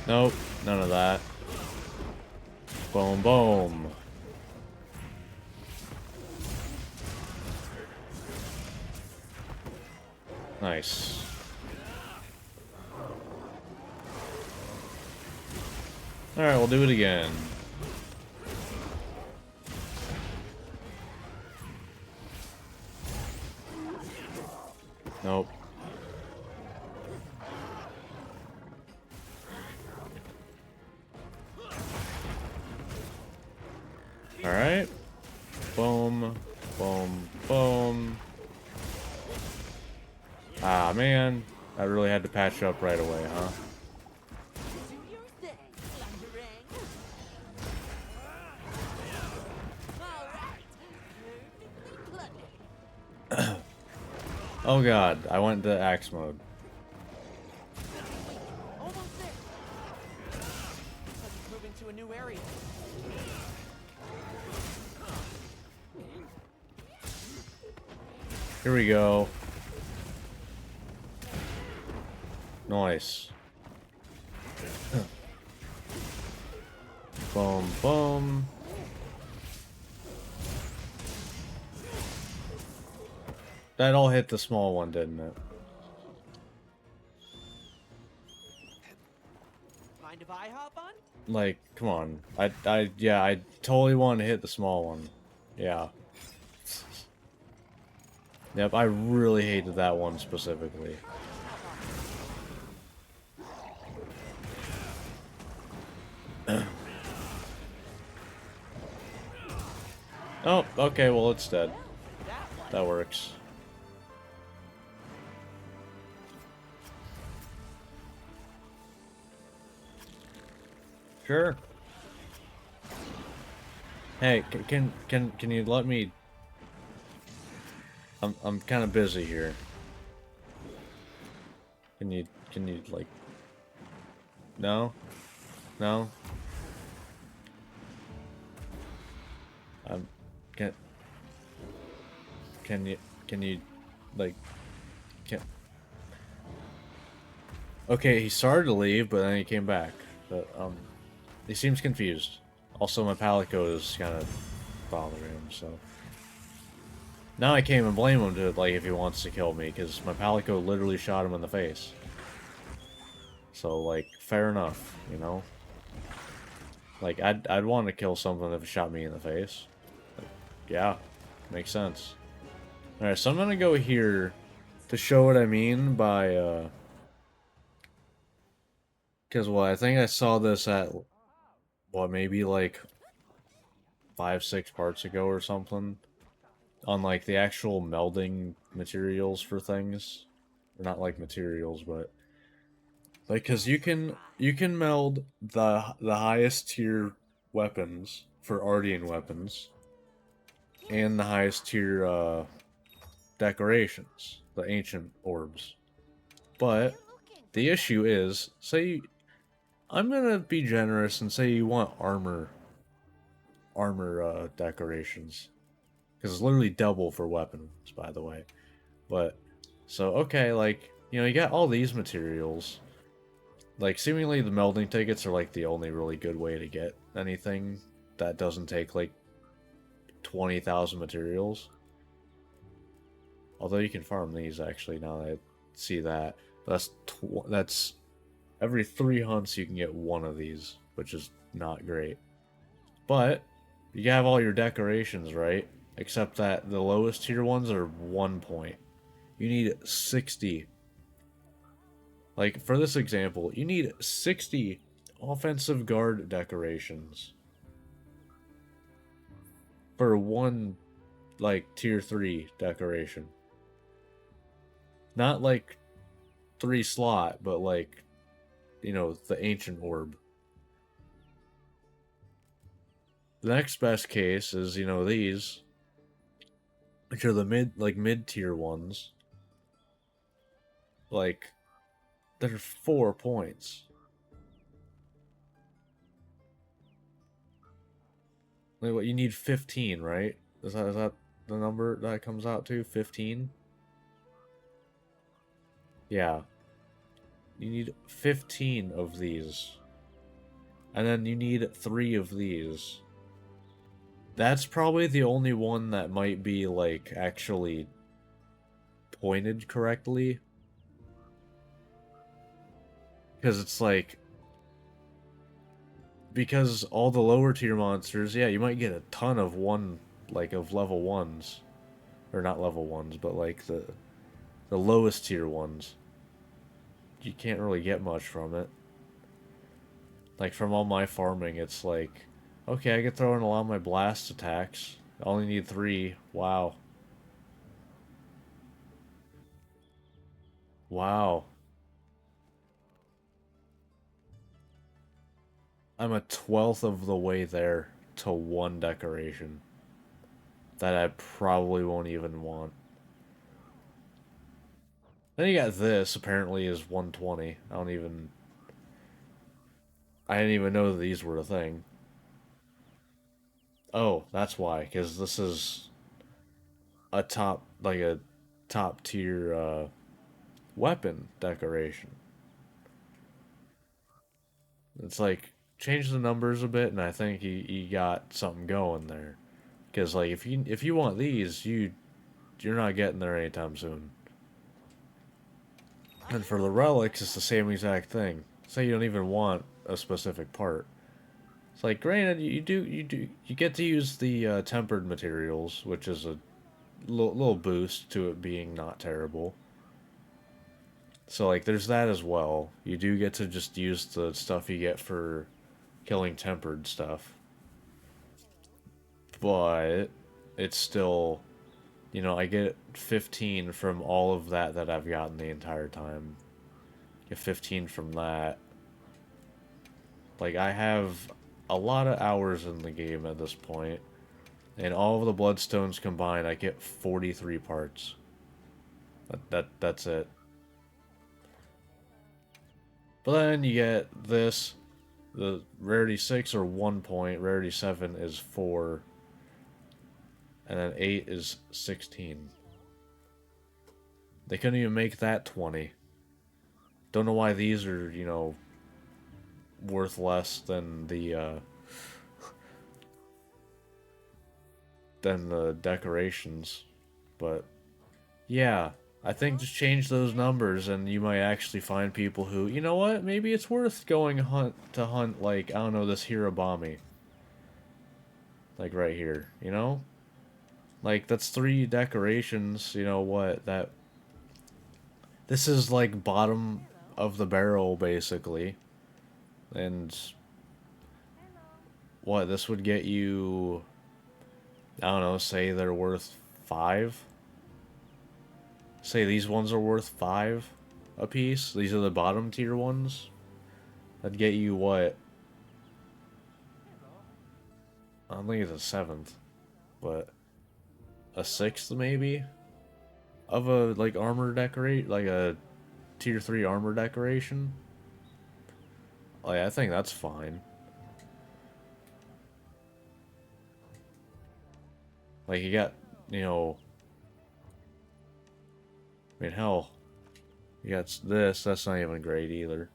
Nope, none of that. Boom, boom. Nice. Alright, we'll do it again. Nope. Alright. Boom. Boom. Boom. Ah, man. I really had to patch up right away, huh? Do your thing, Slumberang. All right. Perfectly bloody. Oh god, I went to axe mode. Almost there. Looks like it's moving to a new area. Here we go. Nice. Boom, boom. That all hit the small one, didn't it? Mind if I hop on? Like, come on. Yeah, I totally want to hit the small one. Yeah. Yep, I really hated that one specifically. Oh, okay, well, it's dead. That works. Sure. Hey, can you let me? I'm kind of busy here. Can you like? No, no. I'm can can you like can? Okay, he started to leave, but then he came back. But he seems confused. Also, my Palico is kind of bothering him, so. Now I can't even blame him to, like, if he wants to kill me, because my Palico literally shot him in the face. So, like, fair enough, you know? Like, I'd want to kill something if it shot me in the face. Like, yeah, makes sense. Alright, so I'm gonna go here to show what I mean by, because, well, I think I saw this at, what, maybe, like, 5-6 parts ago or something. On, like, the actual melding materials for things. Or not, like, materials, but... Like, because you can meld the highest tier weapons for Ardian weapons. And the highest tier, decorations. The ancient orbs. But, the issue is, say... I'm gonna be generous and say you want armor decorations. Because it's literally double for weapons, by the way. But, so, okay, like, you know, you got all these materials. Like, seemingly the melding tickets are, like, the only really good way to get anything that doesn't take, like, 20,000 materials. Although you can farm these, actually, now that I see that. That's every 3 hunts you can get one of these, which is not great. But, you have all your decorations, right? Except that the lowest tier ones are 1 point. You need 60. Like, for this example, you need 60 offensive guard decorations. For one, like, tier 3 decoration. Not like 3 slot, but like, you know, the ancient orb. The next best case is, you know, these. Which are the mid-tier ones. Like, they're 4 points. Like, what, you need 15, right? Is that the number that comes out to? 15? Yeah. You need 15 of these And then you need 3 of these. That's probably the only one that might be, like, actually pointed correctly. Because it's like... Because all the lower tier monsters, yeah, you might get a ton of of level 1s. Or not level 1s, but like the lowest tier ones. You can't really get much from it. Like, from all my farming, it's like, okay, I can throw in a lot of my blast attacks. I only need 3. Wow. Wow. I'm a 12th of the way there to 1 decoration that I probably won't even want. Then you got this, apparently is 120. I didn't even know that these were a thing. Oh, that's why, because this is a top tier weapon decoration. It's like change the numbers a bit, and I think you got something going there. Because like if you want these, you're not getting there anytime soon. And for the relics, it's the same exact thing. Say you don't even want a specific part. It's like, granted, you get to use the tempered materials, which is a little boost to it being not terrible. So like, there's that as well. You do get to just use the stuff you get for killing tempered stuff, but it's still, I get 15 from all of that I've gotten the entire time. Get 15 from that. Like, I have a lot of hours in the game at this point, and all of the bloodstones combined, I get 43 parts. That's it. But then you get this. The rarity 6 or 1 point, rarity 7 is 4, and then 8 is 16. They couldn't even make that 20. Don't know why these are, worth less than the decorations. But yeah, I think just change those numbers and you might actually find people who, you know what, maybe it's worth going to hunt, like, I don't know, this Hirabami. Like right here, Like, that's 3 decorations, you know what, this is like bottom of the barrel, basically. And what, this would get you, I don't know, say they're worth 5? Say these ones are worth 5 a piece. These are the bottom tier ones. That'd get you what? I don't think it's a 7th, but a 6th maybe of a like armor decorate, like a tier 3 armor decoration. Like, I think that's fine. Like, you got, I mean, hell, you got this, that's not even great either.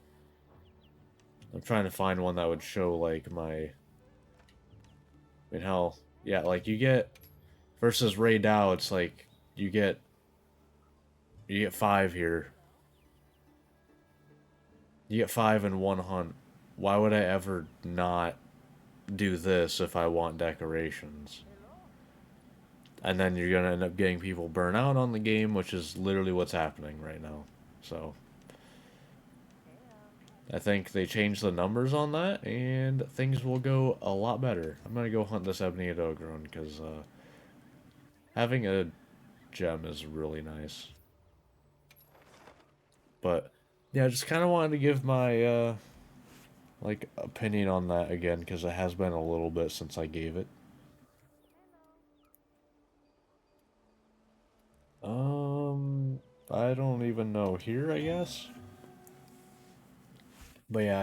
I'm trying to find one that would show, like, I mean, hell, yeah, like, you get, versus Ray Dow, it's like, you get 5 here. You get 5 in 1 hunt. Why would I ever not do this if I want decorations? And then you're gonna end up getting people burn out on the game, which is literally what's happening right now. So, I think they changed the numbers on that, and things will go a lot better. I'm gonna go hunt this Ebony Dogron, because having a gem is really nice. But, yeah, I just kind of wanted to give my, like, opinion on that again, because it has been a little bit since I gave it. I don't even know. Here, I guess? But yeah,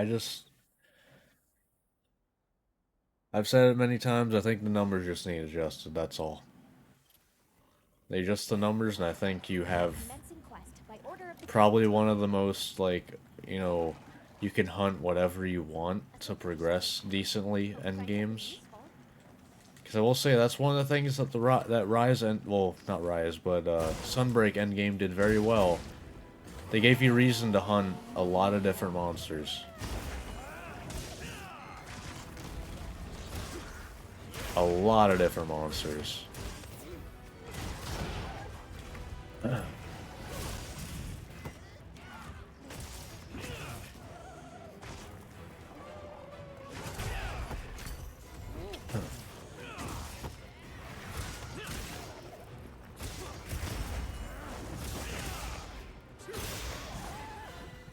I've said it many times, I think the numbers just need adjusted, that's all. They adjust the numbers, and I think you have Commencing quest by order of the probably one of the most, like, you can hunt whatever you want to progress decently end games. Because I will say that's one of the things that that Rise and well, not Rise, but Sunbreak endgame did very well. They gave you reason to hunt a lot of different monsters. A lot of different monsters.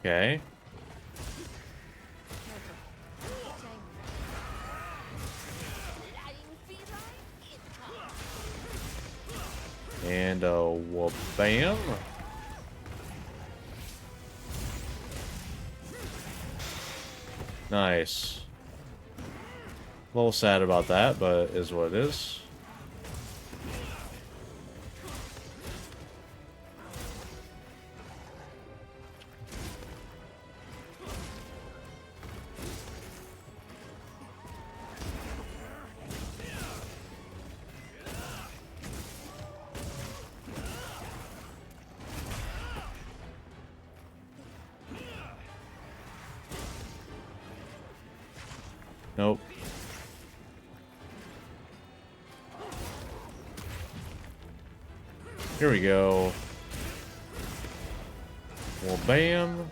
Okay. And bam. Nice. A little sad about that, but is what it is. Nope. Here we go. Well, bam.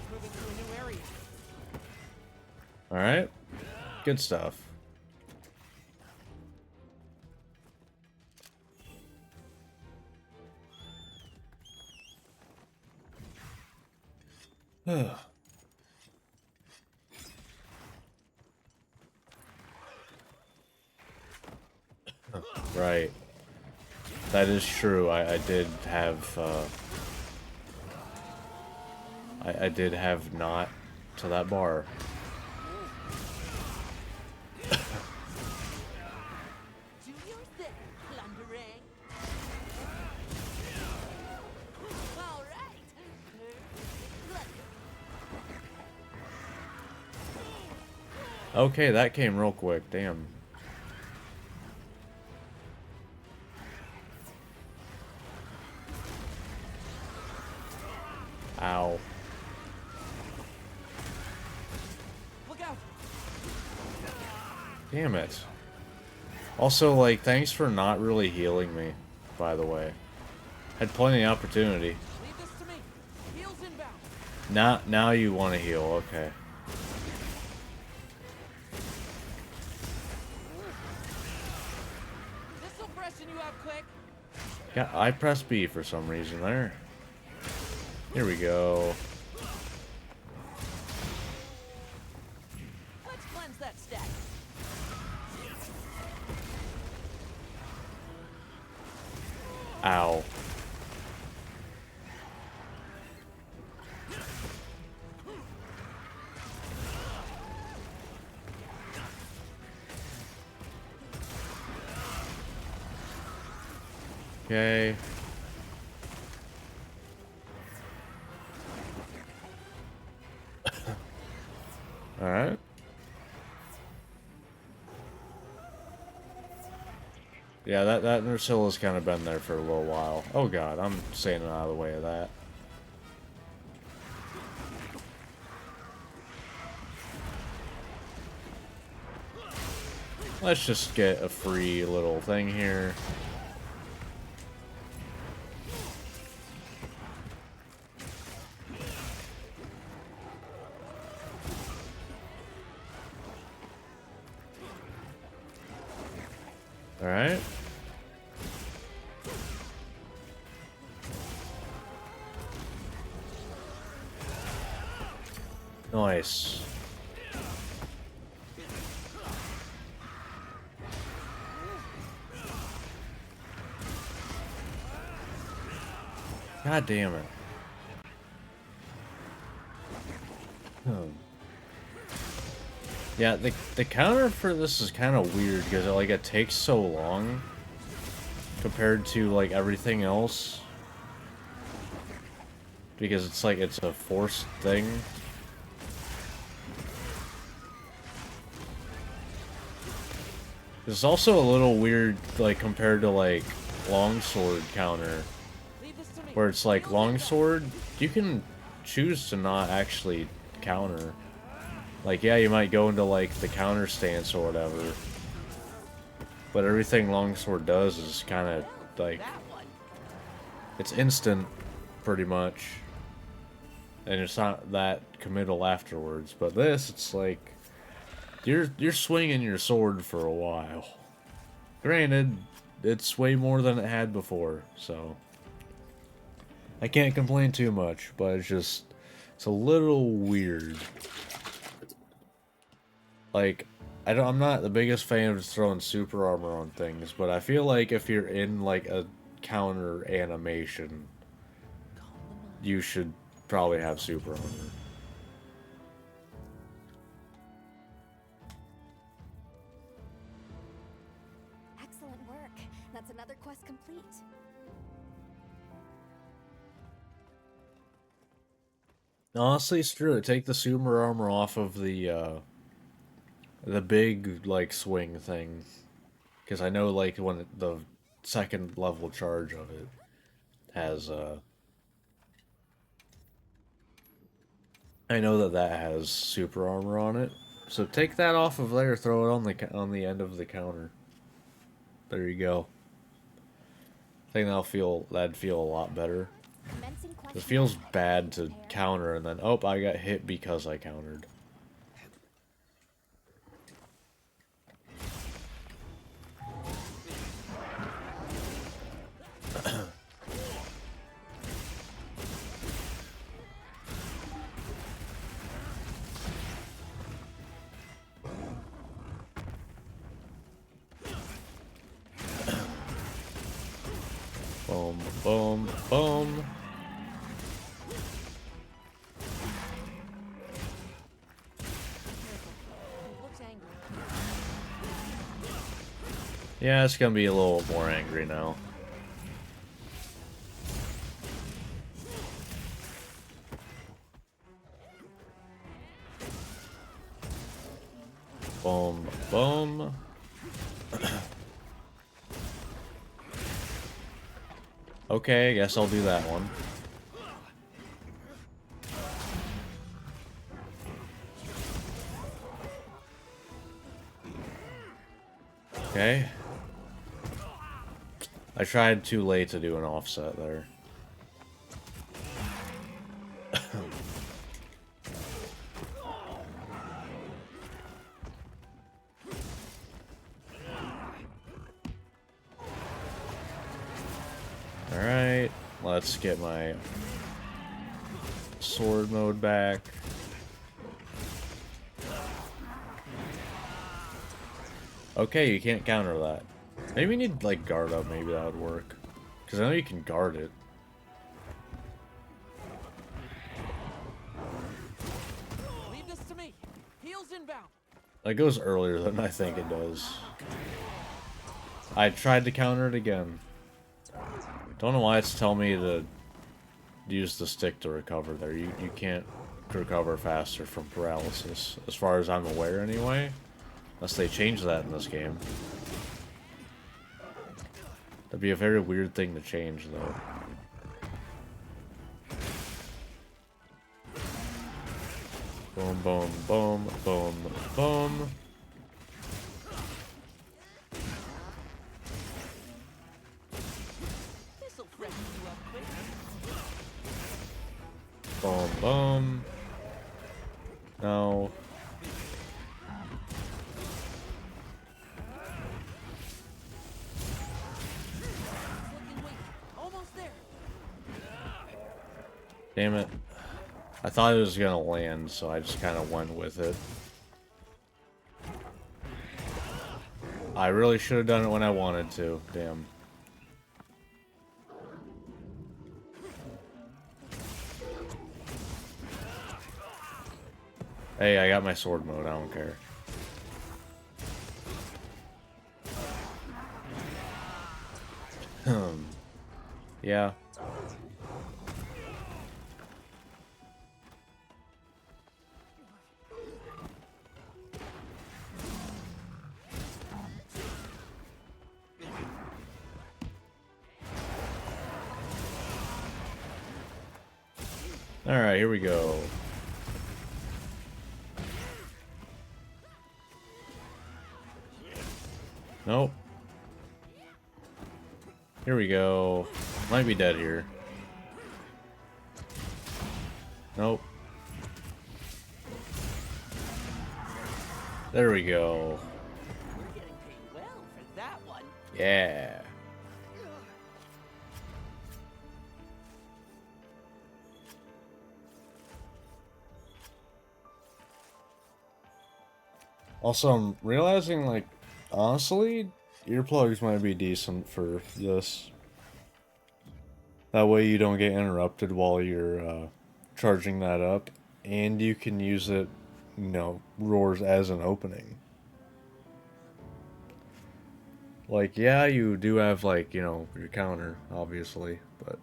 Moving to a new area. All right. Good stuff. Right. That is true. I did have I did have not to that bar. Do your thing, plundering. All right. Okay, that came real quick. Damn. Ow. Look out. Damn it. Also, like, thanks for not really healing me, by the way. Had plenty of opportunity. Leave this to me. Heels inbound. Now you want to heal, okay. This'll freshen you up quick. Yeah, I pressed B for some reason there. Here we go. Let's cleanse that stack. Ow. Okay. Alright. Yeah, that Nursilla's kind of been there for a little while. Oh god, I'm staying out of the way of that. Let's just get a free little thing here. Alright. Nice. God damn it. Yeah, the counter for this is kind of weird because like it takes so long compared to like everything else. Because it's like it's a forced thing. It's also a little weird like compared to like longsword counter. Leave this to me. Where it's like Heels longsword, you can choose to not actually counter. Like, yeah, you might go into like the counter stance or whatever. But everything longsword does is kind of like That one. it's instant, pretty much, and it's not that committal afterwards. But this, it's like you're swinging your sword for a while. Granted, it's way more than it had before, so I can't complain too much. But it's a little weird. Like, I'm not the biggest fan of just throwing super armor on things, but I feel like if you're in like a counter animation, you should probably have super armor. Excellent work. That's another quest complete. Honestly, screw it. Take the super armor off of the big like swing thing, because I know like when the second level charge of it has I know that that has super armor on it. So take that off of there, throw it on the end of the counter. There you go. I think that'd feel a lot better. Commencing quest It feels one. bad to Prepare. counter and then, oh, I got hit because I countered. Boom, boom, boom. It looks angry. Yeah, it's gonna be a little more angry now. Boom, boom. Okay, I guess I'll do that one. Okay. I tried too late to do an offset there. Alright, let's get my sword mode back. Okay, you can't counter that. Maybe you need, like, guard up, maybe that would work. Because I know you can guard it. Leave this to me. Heels inbound. It goes earlier than I think it does. I tried to counter it again. Don't know why it's telling me to use the stick to recover there. You can't recover faster from paralysis, as far as I'm aware anyway. Unless they change that in this game. That'd be a very weird thing to change, though. Boom, boom, boom, boom, boom. This'll freshen you up quick. Boom, boom. No. Looking weak. Almost there. Damn it. I thought it was gonna land, so I just kind of went with it. I really should have done it when I wanted to. Damn. Hey, I got my sword mode. I don't care. Yeah. Alright, here we go. Nope. Here we go. Might be dead here. Nope. There we go. We're getting paid well for that one. Yeah. Also, I'm realizing, like, honestly, earplugs might be decent for this. That way you don't get interrupted while you're charging that up, and you can use it, you know, roars as an opening. Like, yeah, you do have, like, you know, your counter, obviously, but,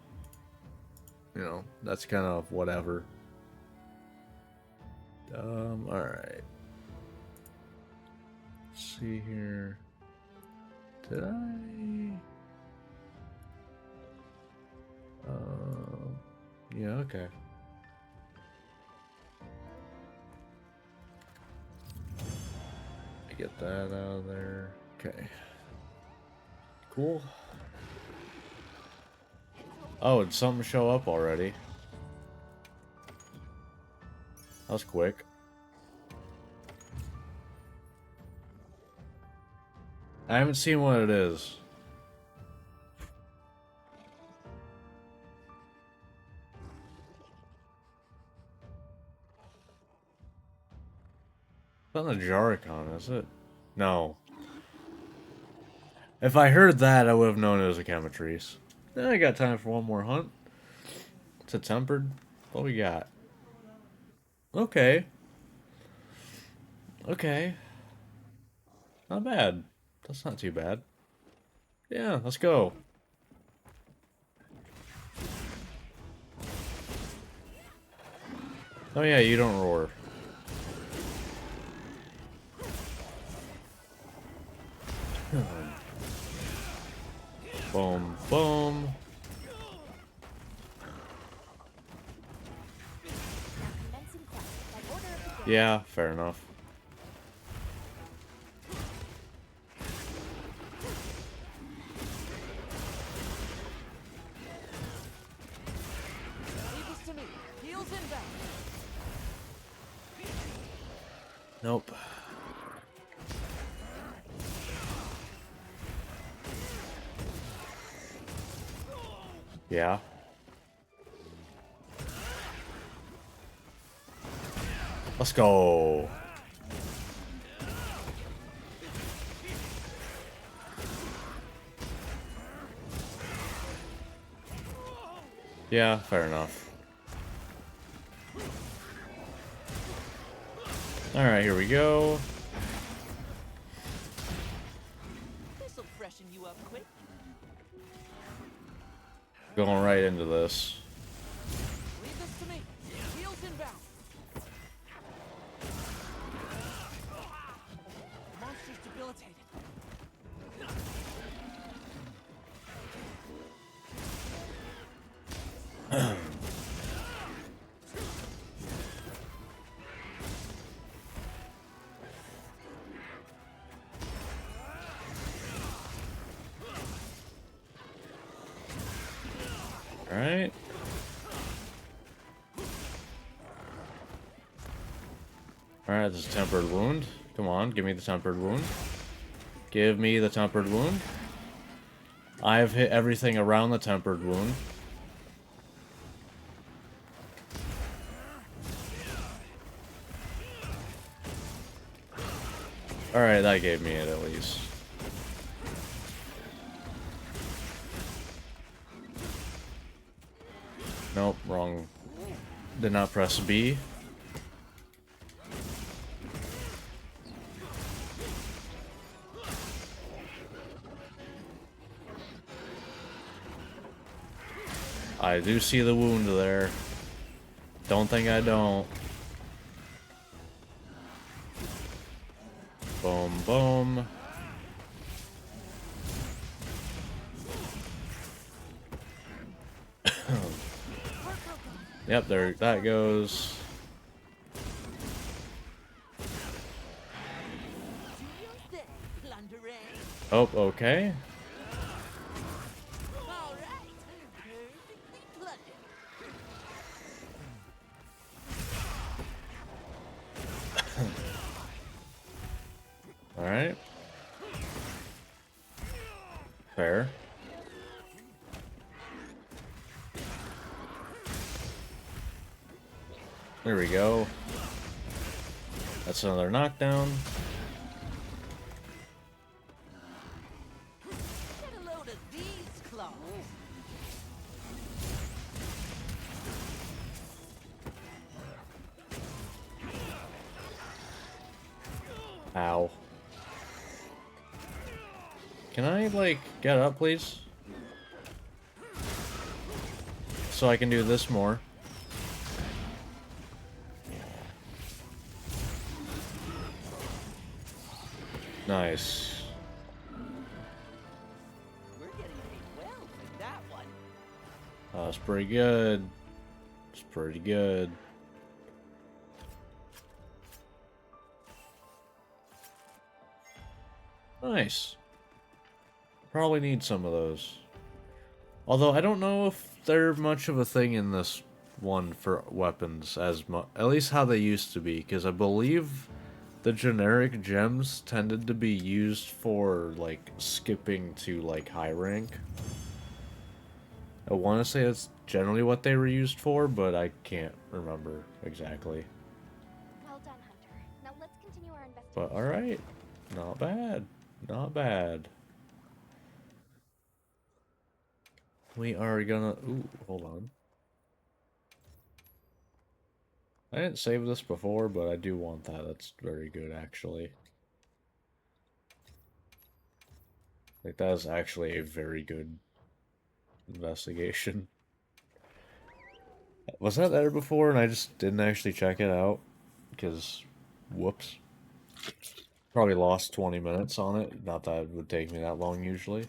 you know, that's kind of whatever. Alright. Let's see here. Did I? Yeah, okay. Get that out of there. Okay. Cool. Oh, did something show up already? That was quick. I haven't seen what it is. It's not a Jaricon, is it? No. If I heard that, I would have known it was a Chematrice. Then I got time for one more hunt. It's a tempered. What we got? Okay. Okay. Not bad. That's not too bad. Yeah, let's go. Oh yeah, you don't roar. Boom, boom. Commencing quest by order of the guild. Yeah, fair enough. Leave this to me. Heels inbound. Nope. Yeah. Let's go. Yeah, fair enough. Alright, here we go. This'll freshen you up quick. Going right into this. Leave this to me. Heels inbound. Monster's debilitated. Alright. Alright, this is tempered wound. Come on, give me the tempered wound. Give me the tempered wound. I have hit everything around the tempered wound. Alright, that gave me it at least. Nope, wrong. Did not press B. I do see the wound there. Don't think I don't. Boom, boom. Yep, there that goes. Oh, okay. All right. Perfectly plundered. Alright. Fair. There we go. That's another knockdown. Get a load of these claws. Ow. Can I, like, get up, please? So I can do this more. Nice. We're getting paid well for that one. That's pretty good. It's pretty good. Nice. Probably need some of those. Although I don't know if they're much of a thing in this one for weapons as much, at least how they used to be, because I believe the generic gems tended to be used for like skipping to like high rank. I want to say that's generally what they were used for, but I can't remember exactly. Well done, Hunter. Now let's continue our investigation. But alright, not bad, not bad. We are gonna, ooh, hold on. I didn't save this before, but I do want that. That's very good, actually. Like, that is actually a very good investigation. Was that there before and I just didn't actually check it out? Because, whoops. Probably lost 20 minutes on it. Not that it would take me that long usually.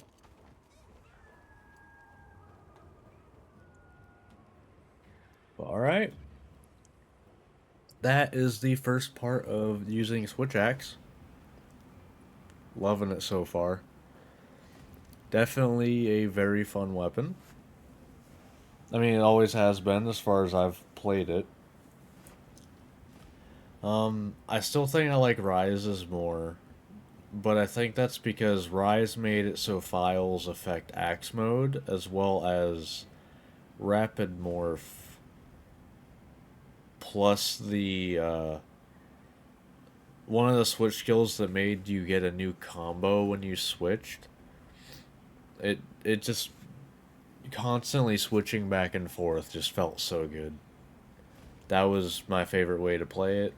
But alright. That is the first part of using Switch Axe. Loving it so far. Definitely a very fun weapon. I mean, it always has been as far as I've played it. I still think I like Rise's more, but I think that's because Rise made it so files affect Axe mode as well as Rapid Morph, plus the one of the switch skills that made you get a new combo when you switched. It just constantly switching back and forth just felt so good. That was my favorite way to play it.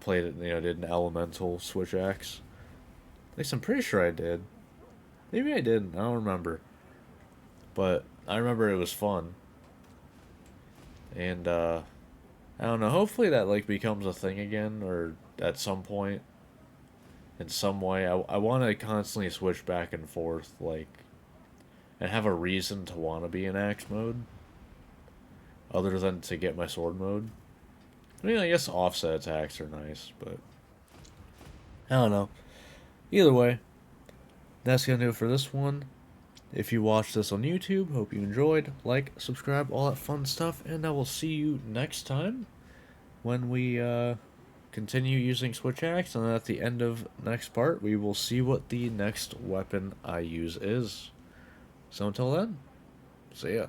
Played it, did an elemental switch axe. At least I'm pretty sure I did. Maybe I didn't, I don't remember. But I remember it was fun. And I don't know, hopefully that like becomes a thing again, or at some point. In some way. I want to constantly switch back and forth, like, and have a reason to want to be in axe mode. Other than to get my sword mode. I mean, I guess offset attacks are nice, but I don't know. Either way, that's going to do it for this one. If you watched this on YouTube, hope you enjoyed. Like, subscribe, all that fun stuff, and I will see you next time when we continue using Switch Axe, and at the end of next part, we will see what the next weapon I use is. So until then, see ya.